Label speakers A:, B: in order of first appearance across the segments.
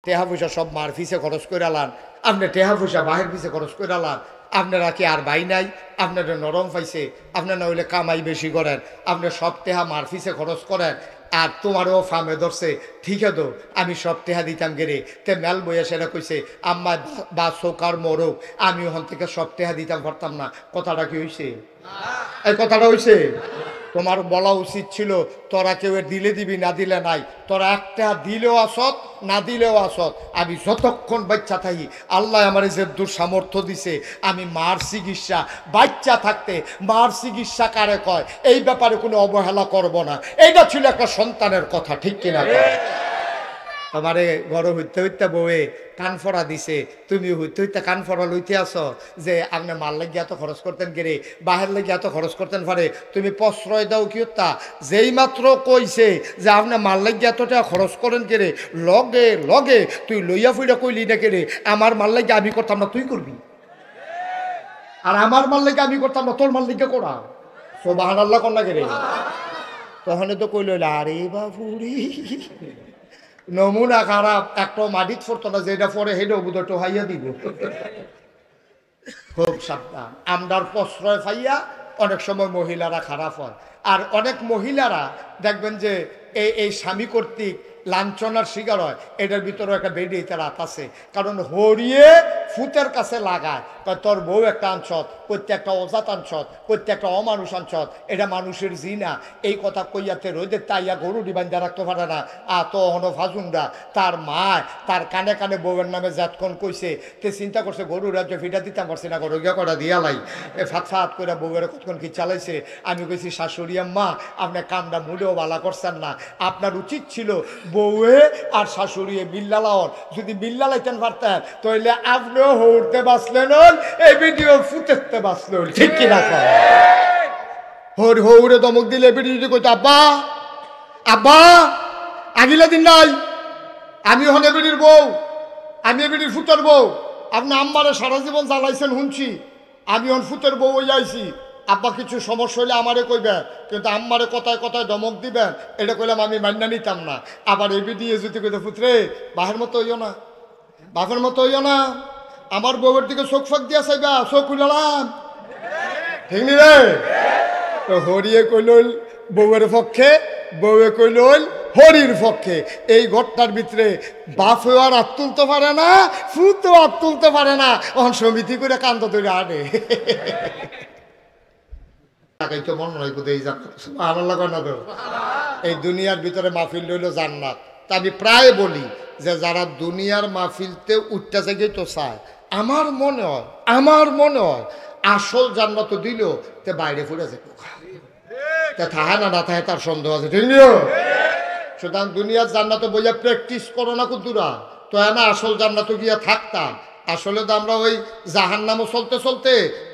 A: টেহা পয়সা সব মার ফিসে খরচ করে আলান, আপনি টেহা পয়সা বাহের ফিসে খরচ করে আলান। আপনারা কি আর ভাই নাই? আপনারা নরম পাইছে, আপনার না হইলে কামাই বেশি করেন, আপনি সব টেহা মার ফিসে খরচ করেন। আর তোমারও ফার্মে ধরছে, ঠিক আছে, আমি সব টেহা দিতাম গেরে। তে মেল বইয়া সেটা কইছে আম্মা বা চৌকার মরক, আমি ওখান থেকে সব টেহা দিতাম পারতাম না। কথাটা কি হয়েছে? এই কথাটা হয়েছে? তোমার বলা উচিত ছিল তোরা কেউ দিলে দিবি, না দিলে নাই। তোরা একটা দিলেও আসত, না দিলেও আসত। আমি যতক্ষণ বাচ্চা থাকি, আল্লাহ আমার যে দূর সামর্থ্য দিছে, আমি মার চিকিৎসা বাচ্চা থাকতে, মার চিকিৎসা কারে কয় এই ব্যাপারে কোনো অবহেলা করব না। এইটা ছিল একটা সন্তানের কথা, ঠিক কিনা? আমারে গরম হইতে হইতে বউয়ে কানফড়া দিছে, তুমি হইতে হইতে কানফড়া লইতে আসো যে আপনি মাল লাগিয়ে এত খরচ করতেন কেরে, বাহের লাগিয়ে এত খরচ করতেন পারে, তুমি প্রশ্রয় দাও কি তা? যেই মাত্র কইছে যে আপনি মাল লাগিয়ে এত টাকা খরচ করেন কেরে, লগে লগে তুই লইয়া ফুইটা কইলি না কেরে, আমার মাল লাগিয়ে আমি করতাম না, তুই করবি। আর আমার মাল লাগিয়ে আমি করতাম না, তোর মাল লাগিয়ে করা। সুবহানাল্লাহ কন্যা কেরে। তখন তো কইল আরে বাবুরি, নমুনা খারাপ, একটা মাটিত ফরতো না, যেটা পরে হেঁটে বুধটো হাইয়া দিব। খুব সাবধান। আমরার প্রশ্রয় পাইয়া অনেক সময় মহিলারা খারাপ হয়। আর অনেক মহিলারা দেখবেন যে এই স্বামী কর্তৃক লাঞ্ছনার শিকার হয়। এটার ভিতরে একটা বেডি রাত আছে, কারণ হরিয়ে ফুতের কাছে লাগায় তোর বউ একটা আনছত, প্রত্যেকটা অজাত আনছত, প্রত্যেকটা অমানুষ আনছত, এটা মানুষের জিনা। এই কথা কইয়াতে রোদের তাইয়া গরু ডিবান্ধা রাখতে পারে না। তো হন ফাজুন্ডা তার মা তার কানে কানে বউয়ের নামে জাতক্ষণ কইছে, তে চিন্তা করছে গরুর রাজ্য ফিটা দিতাম পারছি না, গরু গিয়া করা দিয়ালাই ফাত ফাত করে বউয়ের কতক্ষণ কি চালাইছে। আমি কইছি শাশুড়ি আম্মা, আপনি কামটা মুড়েও বালা করছেন না, আপনার উচিত ছিল বউয়ে আর শাশুড়িয়ে বিল্লালাওন, যদি বিল্লালাইতেন পারতেন তাহলে আপনিও হৌড়তে বাঁচলেন, এই ভিডিও ফুটেতে বাঁচলেন, ঠিক কিনা? হৌড়ে দমক দিলে ভিডিও কইতো আব্বা আব্বা আগিলা দিন নাই, আমি হন এবিডির বউ, আমি এবিডির ফুটের বউ, আপনি আম্মারে সারা জীবন জ্বালাইছেন শুনছি, আমি হন ফুটের বউ হয়ে আইছি। আব্বা কিছু সমস্যা হইলে আমারে কইবেন, কিন্তু আম্মারে কথায় কথায় দমক দিবেন, এটা কইলাম আমি মান্না নিতাম না। আবার এবি দিয়ে যদি কইতে ফুতরে বাহের মতো হইও না, বাপের মতো হইও না, আমার বউয়ের দিকে চোখ ফাঁক দিয়া চাইবা, চোখ খুলালাম, ঠিক নি রে? তো হরিয়ে কইল বউয়ের পক্ষে, বউয়ে কইল হরির পক্ষে। এই ঘরটার ভিতরে বাপেও আর হাত তুলতে পারে না, ফুতেও হাত তুলতে পারে না, অন সমিতি করে কান্দ তৈরি আনে। এই দুনিয়ার ভিতরে মাহফিল রইল জান্নাত। তা আমি প্রায় বলি যে যারা দুনিয়ার মাহফিলতে উঠতে জেগে তো চায়, আমার মনে হয় আসল জান্নাত দিল তে বাইরে ফুটে যেত, থাহে না না থাহে তার সন্দেহ আছে, ঠিক নিও। সুতরাং দুনিয়ার জান্নাতে বইয়া প্র্যাকটিস করো না কুতুরা, তো না আসল জান্নাতে গিয়া থাকতাম। আসলে তো আমরা ওই জাহান্নামও চলতে চলতে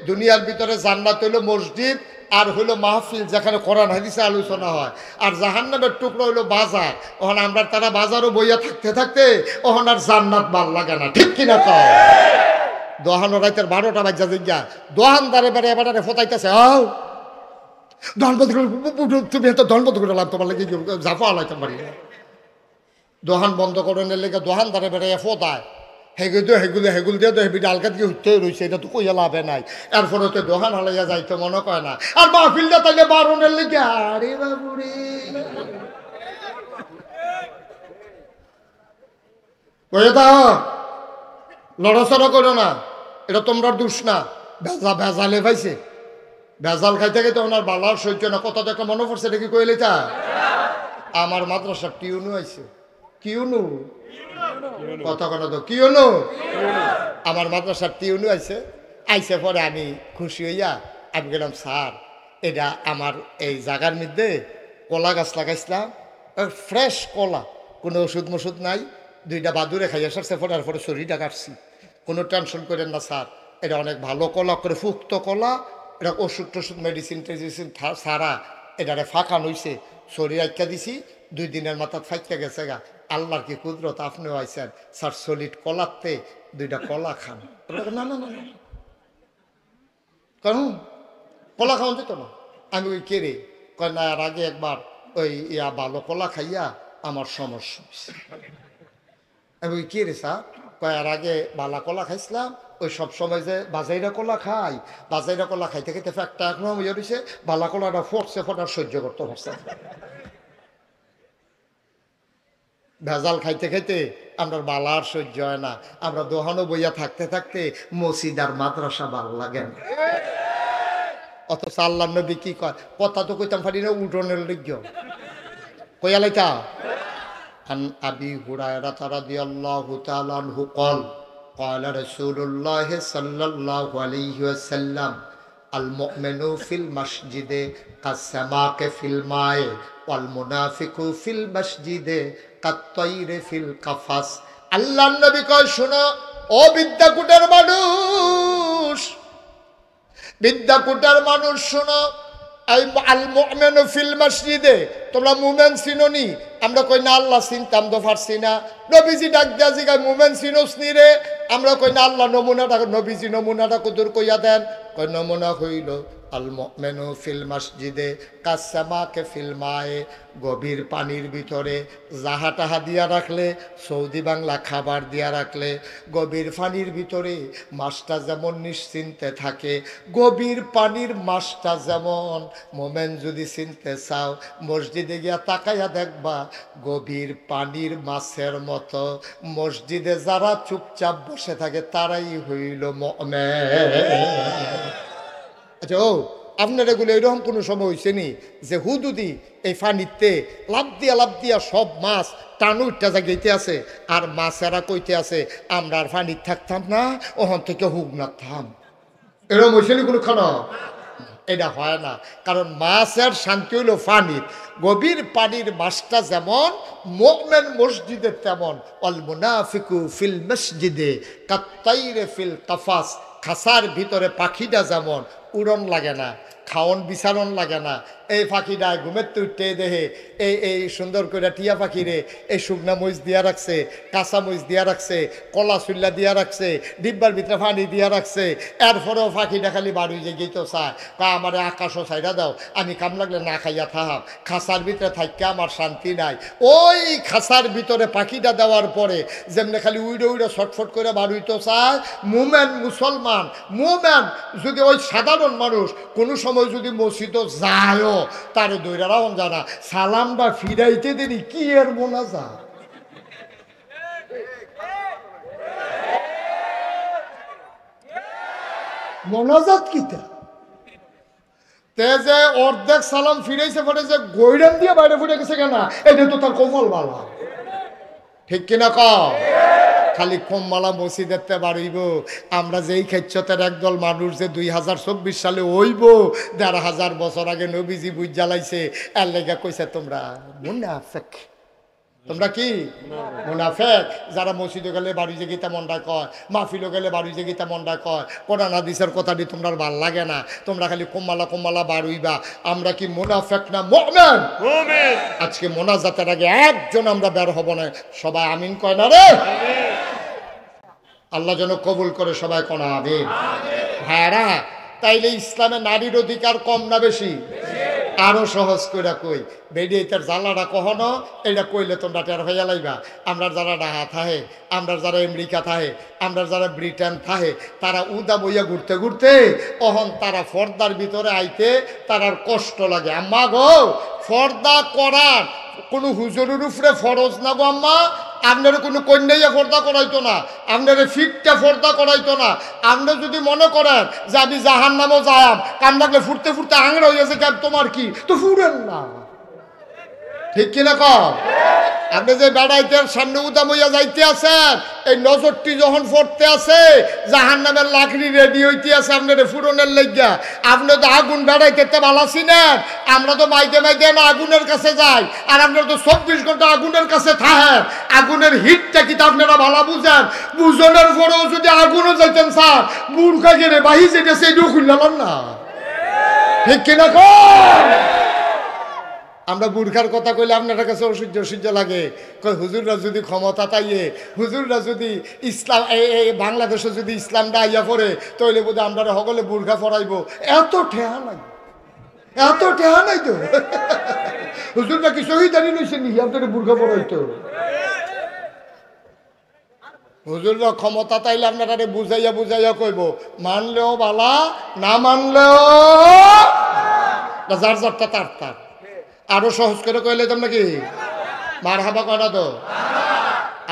A: দুনিয়ার ভিতরে জান্নাত হইলো মসজিদ আর হইলো মাহফিল, যেখানে কোরআন হাদিসে আলোচনা হয়, আর জাহান্নামের টুকরো হইলো বাজার। ওখানে আমরা তারা বাজারও বইয়া থাকতে থাকতে ওখানে আর জান্নাত ভাল লাগে না, ঠিক কিনা? তো দোহানো রাইতের 12টা বাজা জিজ্ঞা দোহান দাঁড়ে বেড়ে এবারে ফোটাইতেছে, আও তুমি এত ধনপদ করে লাভ, তোমার লাগে জাফা লাইতে পারি না। দোহান বন্ধ করানোর লেগে দোহান ধারে বেড়ে ফোটায়, হেগুল দিয়ে তো হেবিটা আলকাত গিয়ে উঠতে রয়েছে, এটা তো কইয়া লাভে নাই। এরপরে তো দোহান হালাইয়া যাইতে মনে করে না, আর মাহফিলটা তাইলে বারণের লেগে আরে বাবুরে কয়ে দাও, লড়াচড়া করো না, এটা তোমরা দোষ না। ভেজালে পাইছে, ভেজাল খাইতে খাইতে ওনার বালার সহ্য না। কথা দেখা মনে পড়ছে দেখি কইলে তা আমার মাদ্রাসার টিউনু আইছে, কিউনু কথা কথা তো কিউনু, আমার মাদ্রাসার টিউনু আইছে। আইসে পরে আমি খুশি হইয়া আমি গেলাম, স্যার এটা আমার এই জায়গার মধ্যে কলা গাছ লাগাইছিলাম, ফ্রেশ কলা, কোনো ওষুধ মষুধ নাই, 2টা বাদুরে খাইয়া সারছে, পরে আর পরে শরীরটা কাটছি, কোনো টেনশন করেন না স্যার, এটা অনেক ভালো কলা, করে ফুক্ত কলা, এটা ওষুধ টষুধ মেডিসিন টেডিসিন সারা এটারে ফাঁকান হইছে, শরীর আইকা দিছি, 2 দিনের মাথা ফাইকা গেছে গা। আল্লাহর কি কুদরত, আপনিও আইসেন স্যার, সলিড কলাতে 2টা কলা খান। না না না কারণ কলা খাওয়া যেত না। আমি ওই কেড়ে কয় না, আর আগে একবার ওই ভালো কলা খাইয়া আমার সমস্যা হয়েছে। আমি কি রে স্যার কয়ার আগে বালা কলা খাইছিলাম ওই সব সময় যে বাজাইরা কলা খাই বাজাইরা কলা খাইতে খাইতে ফ্যাক্টটা এখনো ইয়ে রয়েছে বালা কলাটা ফটছে ফটার সহ্য করতে পারছে ভেজাল খাইতে খাইতে আমরা বালার সহ্য হয় না আমরা দোহানো বইয়া থাকতে থাকতে মসজিদ আর মাদ্রাসা ভালো লাগে না অথচ আল্লাহ নবী কি কয় কথা তো কইতাম পারি না উঠোনের লিজ্ঞ কইয়ালাইতা عن أبي هريرة رضي الله تعالى عنه قال قال رسول الله صلى الله عليه وسلم المؤمن في المسجد كالسماك في الماء والمنافق في المسجد كالطير في القفص আল্লাহর নবী কয় শোনো ও বিদ্যাকুটের মানুষ বিদ্যাকুটের মানুষ শোনো আল মুমিনু ফিল মসজিদে তোমরা মুমিন চিনোনি আমরা কই না আল্লাহ চিনতাম তো পারছি না নবীজি ডাক দিয়া জিগায় মুমিন চিনোস নি রে আমরা কই না আল্লাহ নমুনাটা নবীজি নমুনাটা কদুর কইয়া দেন কই নমুনা হইল আল মুমিনু ফিল মসজিদে কাসসামাকে ফিল মায়ে গভীর পানির ভিতরে জাহাটাহা দিয়া রাখলে সৌদি বাংলা খাবার দিয়া রাখলে গভীর পানির ভিতরে মাছটা যেমন নিশ্চিন্তে থাকে গভীর পানির মাছটা যেমন মোমেন যদি চিনতে চাও মসজিদে গিয়া তাকাইয়া দেখবা গভীর পানির মাছের মতো মসজিদে যারা চুপচাপ বসে থাকে তারাই হইল মুমিন আচ্ছা ও আপনার এগুলো এরকম কোনো সময় হয়েছে নি যে হুদুদি এই ফানিতে লাভ দিয়া সব মাছ টানুটা জাগাইতে আছে আর মাছেরা কইতে আছে আমরা আর ফানির থাকতাম না ওখান থেকে হুক না থাম এরকম হয়েছে নি কোনো খানা এটা হয় না কারণ মাছের শান্তি হইল ফানির গভীর পানির মাছটা যেমন মুমিন মসজিদে তেমন অল মুনাফিকু ফিল মসজিদে কাত্তাইরে ফিল কাফাস খাসার ভিতরে পাখিটা যেমন উড়ন লাগে না খাওয়ন বিছারণ লাগে না এই পাখিটায় ঘুমের তুইটে দেহে এই সুন্দর করে টিয়া পাখিরে এই শুকনা মরিচ দিয়া রাখছে কাঁচা মরিচ দিয়া রাখছে কলা চুল্লা দিয়া রাখছে ডিব্বার ভিতরে পানি দিয়া রাখছে এরপরেও পাখিটা খালি বাড়ি যে গেই তো চায় কা আমার আকাশও ছাইড়া দাও আমি কাম লাগলে না খাইয়া থাহাম খাসার ভিতরে থাকতে আমার শান্তি নাই ওই খাসার ভিতরে পাখিটা দেওয়ার পরে যেমনি খালি উইড়ে ছটফট করে বাড়ি তো চায় মুমেন মুসলমান মুমেন যদি ওই সাধারণ মানুষ কোনো সময় যদি মসজিদও যায় তারে দৈরা রাউন জানা সালামটা ফিরাইতে দেরি কি এর মোনাজা মোনাজাত কিটা তে যে অর্ধেক সালাম ফিরাইছে পরে যে গৈরান দিয়ে বাইরে ফুটে গেছে কেনা এটা তো তার কপাল বালা ঠিক কিনা ক খালি কমমালা মসজিদ দেখতে পারিব আমরা যেই খেচ্ছতের একদল মানুষ যে 2024 সালে হইব 1500 বছর আগে নবীজি বুঝ জ্বালাইছে এর লেগে কইছে তোমরা মুনাফিক তোমরা কি মুনাফিক যারা মসজিদে গেলে বাড়ি যে গীতা মন্ডা কয় মাহফিলে গেলে বাড়ি যে গীতা মন্ডা কয় কোরআন হাদিসের কথাটি তোমরা ভাল লাগে না তোমরা খালি কমমালা বাড়ুইবা আমরা কি মুনাফিক না মুমিন মুমিন আজকে মোনাজাতের আগে একজন আমরা বের হব না সবাই আমিন কয় না রে আল্লাহ যেন কবুল করে সবাই কোন আমিন ভাইরা তাইলে ইসলামে নারীর অধিকার কম না বেশি আরো সহজ করে কই বেডি এটার জ্বালাটা কখনো এটা কইলে তোমরা টের হইয়া লাইবা আমরা যারা ডাহা থাহে আমরা যারা আমেরিকা থাহে আমরা যারা ব্রিটেন থাহে তারা উদা বইয়া ঘুরতে ঘুরতে অহন তারা ফর্দার ভিতরে আইতে তারার কষ্ট লাগে আম্মা গো ফর্দা করার কোনো হুজুরের উপরে ফরজ না গো আম্মা আপনার কোনো কন্যাইয়া ফর্দা করাইতো না আপনার ফিটটা ফর্দা করাইতো না আপনি যদি মনে করেন যে আমি জাহান নামও যাম কাম লাগলে ফুটতে ফুটতে আংড়া হইয়াছে কেন তোমার কি তো ফুটেন না ঠিক কিনা কম আপনি যে বেড়াইতে সামনে উদাম হইয়া যাইতে আছেন এই নজরটি যখন পড়তে আছে জাহান নামের লাকড়ি রেডি হইতে আছে আপনার ফুরনের লেগা আপনি তো আগুন বেড়াইতে ভালাছি না আমরা তো মাইতে না আগুনের কাছে যাই আর আপনারা তো 24 ঘন্টা আগুনের কাছে থাকেন আগুনের হিটটা কি আপনারা ভালো বুঝেন বুঝনের পরেও যদি আগুনও যাইতেন স্যার বুড়খা গেলে বাহি যেটা সেইটাও খুললাম না ঠিক কিনা কম আমরা বুর্খার কথা কইলে আপনার কাছে অসহ্য লাগে কই হুজুররা যদি ক্ষমতা তাইয়ে হুজুররা যদি ইসলাম এই বাংলাদেশে যদি ইসলামটা আইয়া পড়ে তাহলে বোধ আমরা সকলে বুর্খা পড়াইব এত ঠেহা নাই তো হুজুররা কি শহীদারি লইছে নি আপনার বুর্খা পড়াইতো হুজুররা ক্ষমতা তাইলে আপনারা বুঝাইয়া বুঝাইয়া কইব, মানলেও বালা, না মানলেও যার যারটা তার তার। আরো সহজ করে কইলে তোমরা কি মার হাবা কয়টা তো?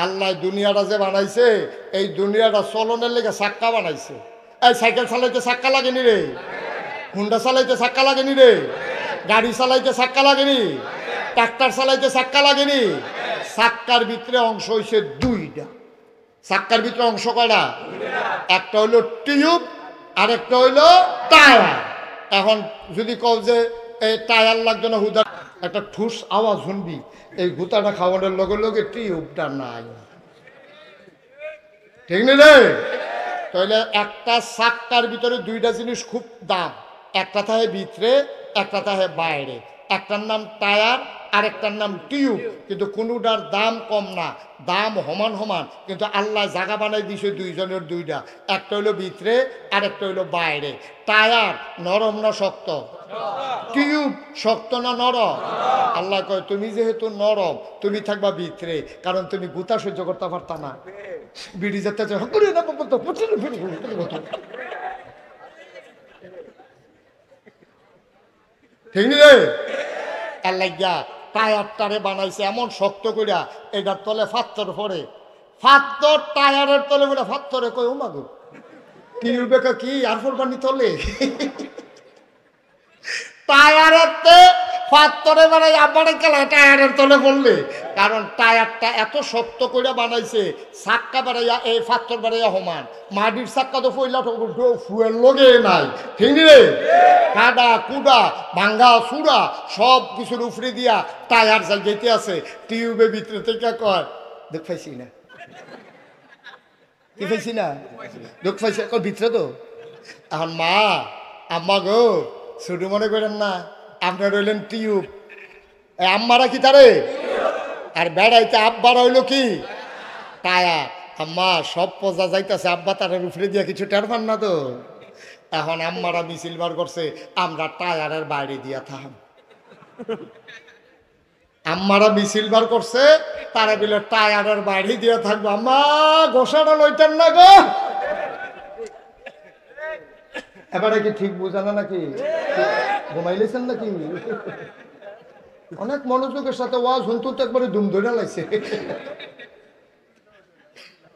A: আল্লাহ দুনিয়াটা যে বানাইছে, এই দুনিয়াটা চলনের লেগে চাক্কা বানাইছে। এই সাইকেল চালাইতে চাক্কা লাগেনি রে, হুন্ডা চালাইতে চাক্কা লাগেনি রে, গাড়ি চালাইতে চাক্কা লাগেনি, ট্রাক্টর চালাইতে চাক্কা লাগেনি। চাক্কার ভিতরে অংশ হইছে দুইটা। চাক্কার ভিতরে অংশ কয়টা? একটা হইলো টিউব আর একটা হইলো টায়ার। এখন যদি কও যে এই টায়ার লাগতো না, হুদা একটা ঠুস আওয়াজ শুনবি, এই গুতাটা খাওয়ানোর লগে লগে টিউবটা নাই, ঠিক নেই রে? তাহলে একটা চাক্কার ভিতরে দুইটা জিনিস খুব দাম, একটা থাকে ভিতরে, একটা থাকে বাইরে। একটার নাম টায়ার আর একটার নাম টিউব, কিন্তু কোনোটার দাম কম না, দাম সমান সমান, কিন্তু আল্লাহ জায়গা বানাই দিছে দুইজনের দুইটা, একটা হইলো ভিতরে আর একটা হইলো বাইরে। টায়ার নরম না শক্ত? টিউব শক্ত না নরম? আল্লাহ কয় তুমি যেহেতু নরম, তুমি থাকবা ভিতরে, কারণ তুমি গুতা সহ্য করতে পারতা না। বিড়ি যেতে ঠিক নি রে? আল্লাহ টায়ারটারে বানাইছে এমন শক্ত কইরা, এটার তলে ফাত্তর পরে, ফাত্তর টায়ারের তলে বলে ফাত্তরে কই ও মাগো টিউবে কি আর ফোরবানি তলে টায়ারের ফাত্তরে বানাই আবার গেলে টায়ারের তলে পড়লে, কারণ টায়ারটা এত শক্ত করে বানাইছে, চাক্কা বাড়াইয়া এই ফাত্তর বাড়াইয়া সমান। মাটির চাক্কা তো পয়লা ফুয়ের লগে নাই, ঠিক রে? কাদা কুদা ভাঙ্গা চূড়া সব কিছুর উপরে দিয়া টায়ার জাল যেতে আছে। টিউবের ভিতরে থেকে কয় দুঃখ পাইছি না, কি পাইছি না, দুঃখ পাইছি ভিতরে তো। এখন মা আম্মা গো ছোট মনে করেন না, আপনার রইলেন টিউব, আম্মারা কি তারে, আর বেড়াইতে আব্বার হইল কি টায়ার। আম্মা সব পজা যাইতেছে, আব্বা তারের উপরে দিয়া কিছু টের পান না তো। এখন আম্মারা মিছিল বার করছে, আমরা টায়ারের বাইরে দিয়া থাম। আম্মারা মিছিল বার করছে, তারা বিলে টায়ারের বাইরে দিয়া থাকবো। আম্মা গোসাটা লইতেন না গো। এবারে কি ঠিক বুঝানো নাকি? ঘুমাইলেছেন নাকি? অনেক মনোযোগের সাথে ওয়াজ শুনতো তো একবারে দুম ধরে লাগছে।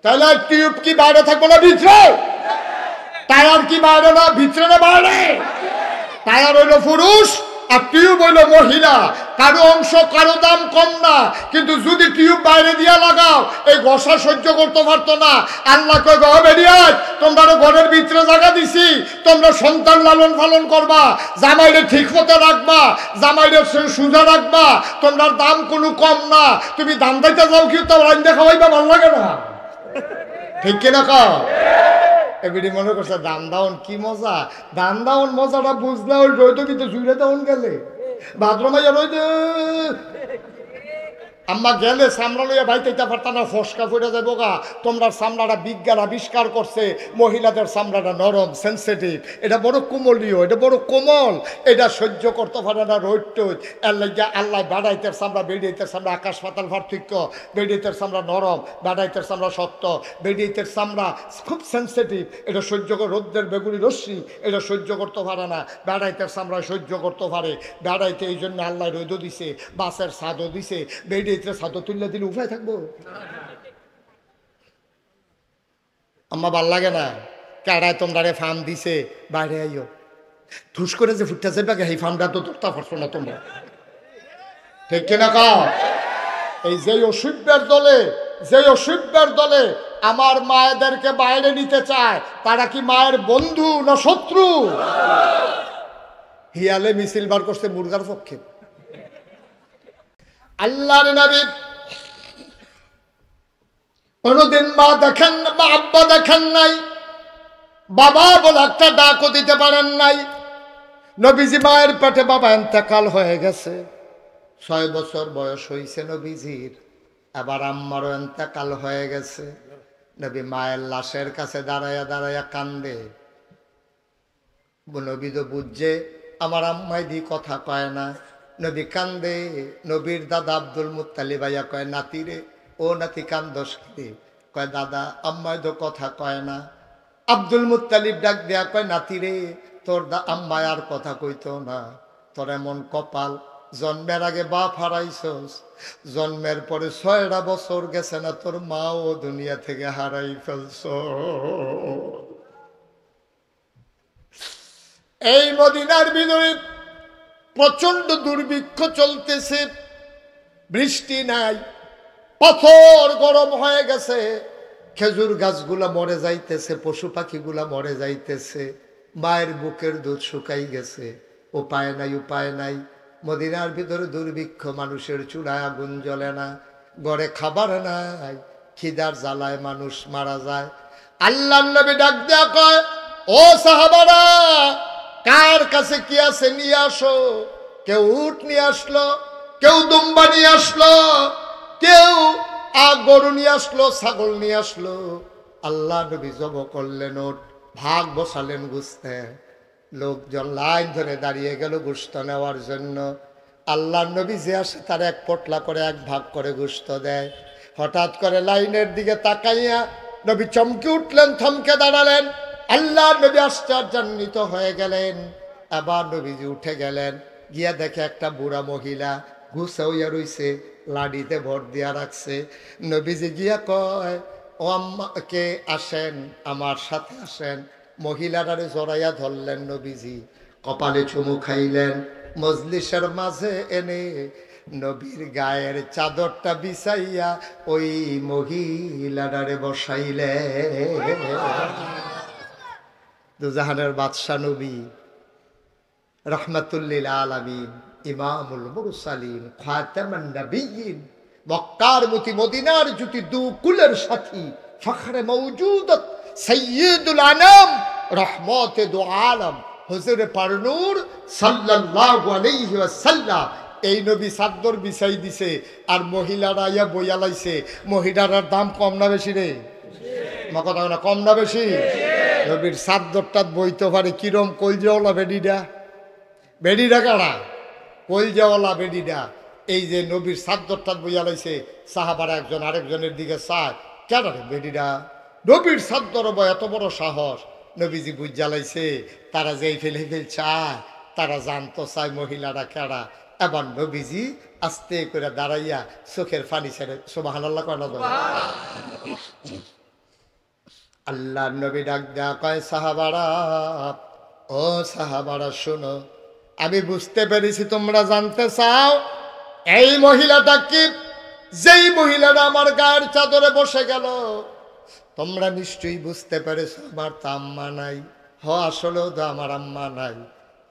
A: তাহলে টিউব কি বাইরে থাকবো না ভিতরে? টায়ার কি বাইরে না ভিতরে না বাইরে? টায়ার হইলো পুরুষ আর টিউব হইলো মহিলা, কারো অংশ কারো দাম কম না। কিন্তু যদি টিউব বাইরে দিয়া লাগাও, এই ঘষা সহ্য করতে পারতো না। আল্লাহ কয় গো বেরিয়াজ, তোমরা ঘরের ভিতরে জায়গা দিছি, তোমরা সন্তান লালন পালন করবা, জামাইরে ঠিক মতো রাখবা, জামাইরে সোজা রাখবা, তোমরা দাম কোনো কম না। তুমি দাম দিতে যাও কি তো রান্না খাওয়াইবা, ভালো লাগে না, ঠিক কিনা কও? এবারে মনে করছে দান দাউন কি মজা, দান দাউন মজাটা বুঝলে ওই রইতো কিন্তু জুড়ে দাউন গেলে ভাদ্রমাইয়া রইতে আম্মা গেলে চামড়া লইয়া বাইতে পারতা না, ফসকা ফুটে যাবো গা। তোমরা চামড়াটা বিজ্ঞান আবিষ্কার করছে, মহিলাদের চামড়াটা নরম সেন্সিটিভ, এটা বড় কোমলীয়, এটা বড় কোমল, এটা সহ্য করতে পারে না রোদ টোদ। এর লাগিয়া আল্লাহ বেড়াইতের চামড়া, বেড়িয়েতের চামড়া আকাশ পাতাল পার্থক্য। বেড়িয়েতের চামড়া নরম, বেড়াইতের চামড়া শক্ত। বেড়িয়েতের চামড়া খুব সেন্সিটিভ, এটা সহ্য করে, রোদ্রের বেগুনি রশ্মি এটা সহ্য করতে পারে না, বেড়াইতের চামড়া সহ্য করতে পারে। বেড়াইতে এই জন্য আল্লাহ রোদও দিছে, বাসের ছাদও দিছে। বেড়িয়ে ছাদও তুললে দিলে উপায় থাকবো? আম্মা ভাল লাগে না? কারায় তোমরা ফার্ম দিছে, বাইরে আইও ধুস করে যে ফুটতেছে বাকি এই ফার্মটা তো ধরতে পারছো না তোমরা, ঠিক কিনা কও? এই যে অসভ্যের দলে, যে অসভ্যের দলে আমার মায়েদেরকে বাইরে নিতে চায়, তারা কি মায়ের বন্ধু না শত্রু? হিয়ালে মিছিল বার করছে মুরগার পক্ষে। আল্লাহর নবী কোনদিন মা দেখেন, মা আব্বা দেখেন নাই, বাবা বলে একটা ডাকও দিতে পারেন নাই। নবীজি মায়ের পেটে বাবা ইন্তেকাল হয়ে গেছে, 6 বছর বয়স হয়েছে নবীজির। আবার আম্মারও ইন্তেকাল হয়ে গেছে। নবী মায়ের লাশের কাছে দাঁড়াইয়া দাঁড়াইয়া কান্দে। নবী তো বুঝছে আমার আম্মাই দি কথা কয় না, নবী কান্দে। নবীর দাদা আব্দুল মুত্তালিব ভাইয়া কয় নাতি রে, ও নাতি কান্দস কি? কয় দাদা আম্মায় তো কথা কয় না। আব্দুল মুত্তালিব ডাক দেয়া কয় নাতি রে, তোর আম্মায় আর কথা কইতো না, তোর এমন কপাল, জন্মের আগে বাপ হারাইছস, জন্মের পরে 6টা বছর গেছে না, তোর মাও দুনিয়া থেকে হারাই ফেলছ। এই মদিনার ভিতরে প্রচন্ড দুর্ভিক্ষ চলতেছে, বৃষ্টি নাই, পাথর গরম হয়ে গেছে, খেজুর গাছগুলা মরে যাইতেছে, পশু পাখিগুলা মরে যাইতেছে, মায়ের বুকের দুধ শুকাই গেছে, উপায় নাই উপায় নাই। মদিনার ভিতরে দুর্ভিক্ষ, মানুষের চুলায় আগুন জ্বলে না, ঘরে খাবার নাই, খিদার জ্বালায় মানুষ মারা যায়। আল্লাহর নবী ডাক দেয়া কয়, ও সাহাবারা, কার কাছে কি আছে নিয়ে আসো। কেউ উট নিয়ে আসলো, কেউ দুম্বা নিয়ে আসলো, কেউ গরু নিয়ে আসলো, ছাগল নিয়ে আসলো। আল্লাহ নবী জব করলেন ওট, ভাগ বসালেন গুস্তে, লোকজন লাইন ধরে দাঁড়িয়ে গেল গোশত নেওয়ার জন্য। আল্লাহ নবী যে আসে তার এক পটলা করে এক ভাগ করে গোশত দেয়। হঠাৎ করে লাইনের দিকে তাকাইয়া নবী চমকে উঠলেন, থমকে দাঁড়ালেন। আল্লাহ নবী আশ্চর্যান্বিত হয়ে গেলেন। আবার নবীজি উঠে গেলেন, গিয়া দেখে একটা বুড়া মহিলা গুছা হইয়া রইছে, লাডিতে ভর দিয়া রাখছে। নবীজি গিয়া কয়, ও আম্মাকে আসেন, আমার সাথে আসেন। মহিলাটারে জড়াইয়া ধরলেন নবীজি, কপালে চুমু খাইলেন, মজলিসের মাঝে এনে নবীর গায়ের চাদরটা বিছাইয়া ওই মহিলাটারে বসাইলেন। দুজাহানের বাদশা নবী, রহমাতুল্লিল আলামিন, ইমামুল মুরসালিন, খাতামান নবিয়্যিন, মক্কার মতি মদিনার জ্যোতি, দু কুলের সাথী, ফখরে মওজুদত, সাইয়্যিদুল আনাম, রহমতে দু আলম, হুজুরে পারনূর সাল্লাল্লাহু আলাইহি ওয়াসাল্লাম। এই নবী চাদর বিছাই দিছে, আর মহিলারা ইয়া বইয়া লাইছে। মহিলার দাম কম না বেশি রে? মা কথা না, কম না বেশি? নবীর চাদরটা বইতে পারে কিরম কলজাওয়ালা বেডিডা, বেডিডা কারা? কলজাওয়ালা বেডিডা। এই যে নবীর চাদরটা বইয়া লাইছে, সাহাবারা একজন আরেকজনের দিকে চায়, কেন রে বেডিডা নবীর চাদর বয়, এত বড় সাহস। নবীজি বুঝ জ্বালাইছে, তারা যেই ফেলে চায়, তারা জানতো চায় মহিলারা কেডা। এবার নবীজি আস্তে করে দাঁড়াইয়া চোখের পানি ছেড়ে সুবহানাল্লাহ কয় না? আল্লাহ নবী ডাক দেয়া কয়, সাহাবারা, ও সাহাবারা শোনো, আমি বুঝতে পেরেছি তোমরা জানতে চাও এই মহিলাটা কি। যেই মহিলাটা আমার গায়ের চাদরে বসে গেল, তোমরা নিশ্চয়ই বুঝতে পেরেছো আমার তো আম্মা নাই। আসলেও তো আমার আম্মা নাই,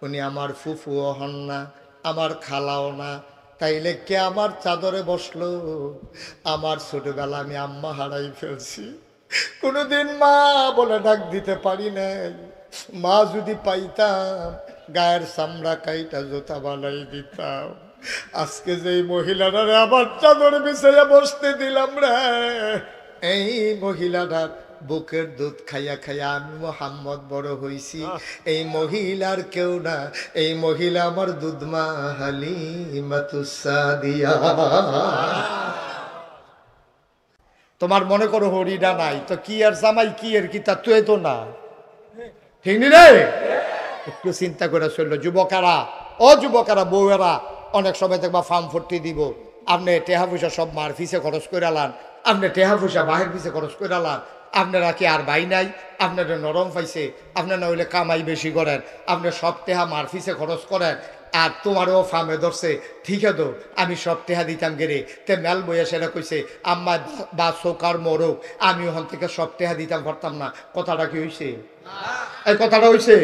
A: উনি আমার ফুফুও হন না, আমার খালাও না, তাইলে কে আমার চাদরে বসলো? আমার ছোটবেলা আমি আম্মা হারাই ফেলছি, কোনোদিন মা বলে ডাক দিতে পারি নাই। মা যদি পাইতাম, গায়ের চামড়া কাইটা জুতা বানাই দিতাম। আজকে যেই মহিলাটা আবার চাদর বিছাইয়া বসতে দিলাম রে, এই মহিলাটার বুকের দুধ খাইয়া খাইয়া আমি মোহাম্মদ বড় হইছি। এই মহিলার কেউ না, এই মহিলা আমার দুধমা হালিমাতুস সাদিয়া। তোমার মনে করো হরিডা নাই তো কি আর জামাই কি এর কি তা তুই তো না, ঠিক নি রে? একটু চিন্তা করে চললো যুবকেরা, ও যুবকেরা, বউয়েরা, অনেক সময় দেখবা ফার্ম ফর্টি দিব, আপনি টেহা পয়সা সব মার ফিসে খরচ করে আলান, আপনি টেহা পয়সা বাহের ফিসে খরচ করে আলান। আপনারা কি আর ভাই নাই? আপনারা নরম পাইছে, আপনার না হইলে কামাই বেশি করেন, আপনি সব টেহা মার ফিসে খরচ করেন, আর তোমারও ফার্মে ধরছে, ঠিক আছে তো আমি সব টেহা দিতাম গেরে। তে মেল বইয়া সেটা কইছে আম্মা বা চৌকার মরক, আমি ওখান থেকে সব টেহা দিতাম পারতাম না। কথাটা কি হয়েছে? এই কথাটা হয়েছে?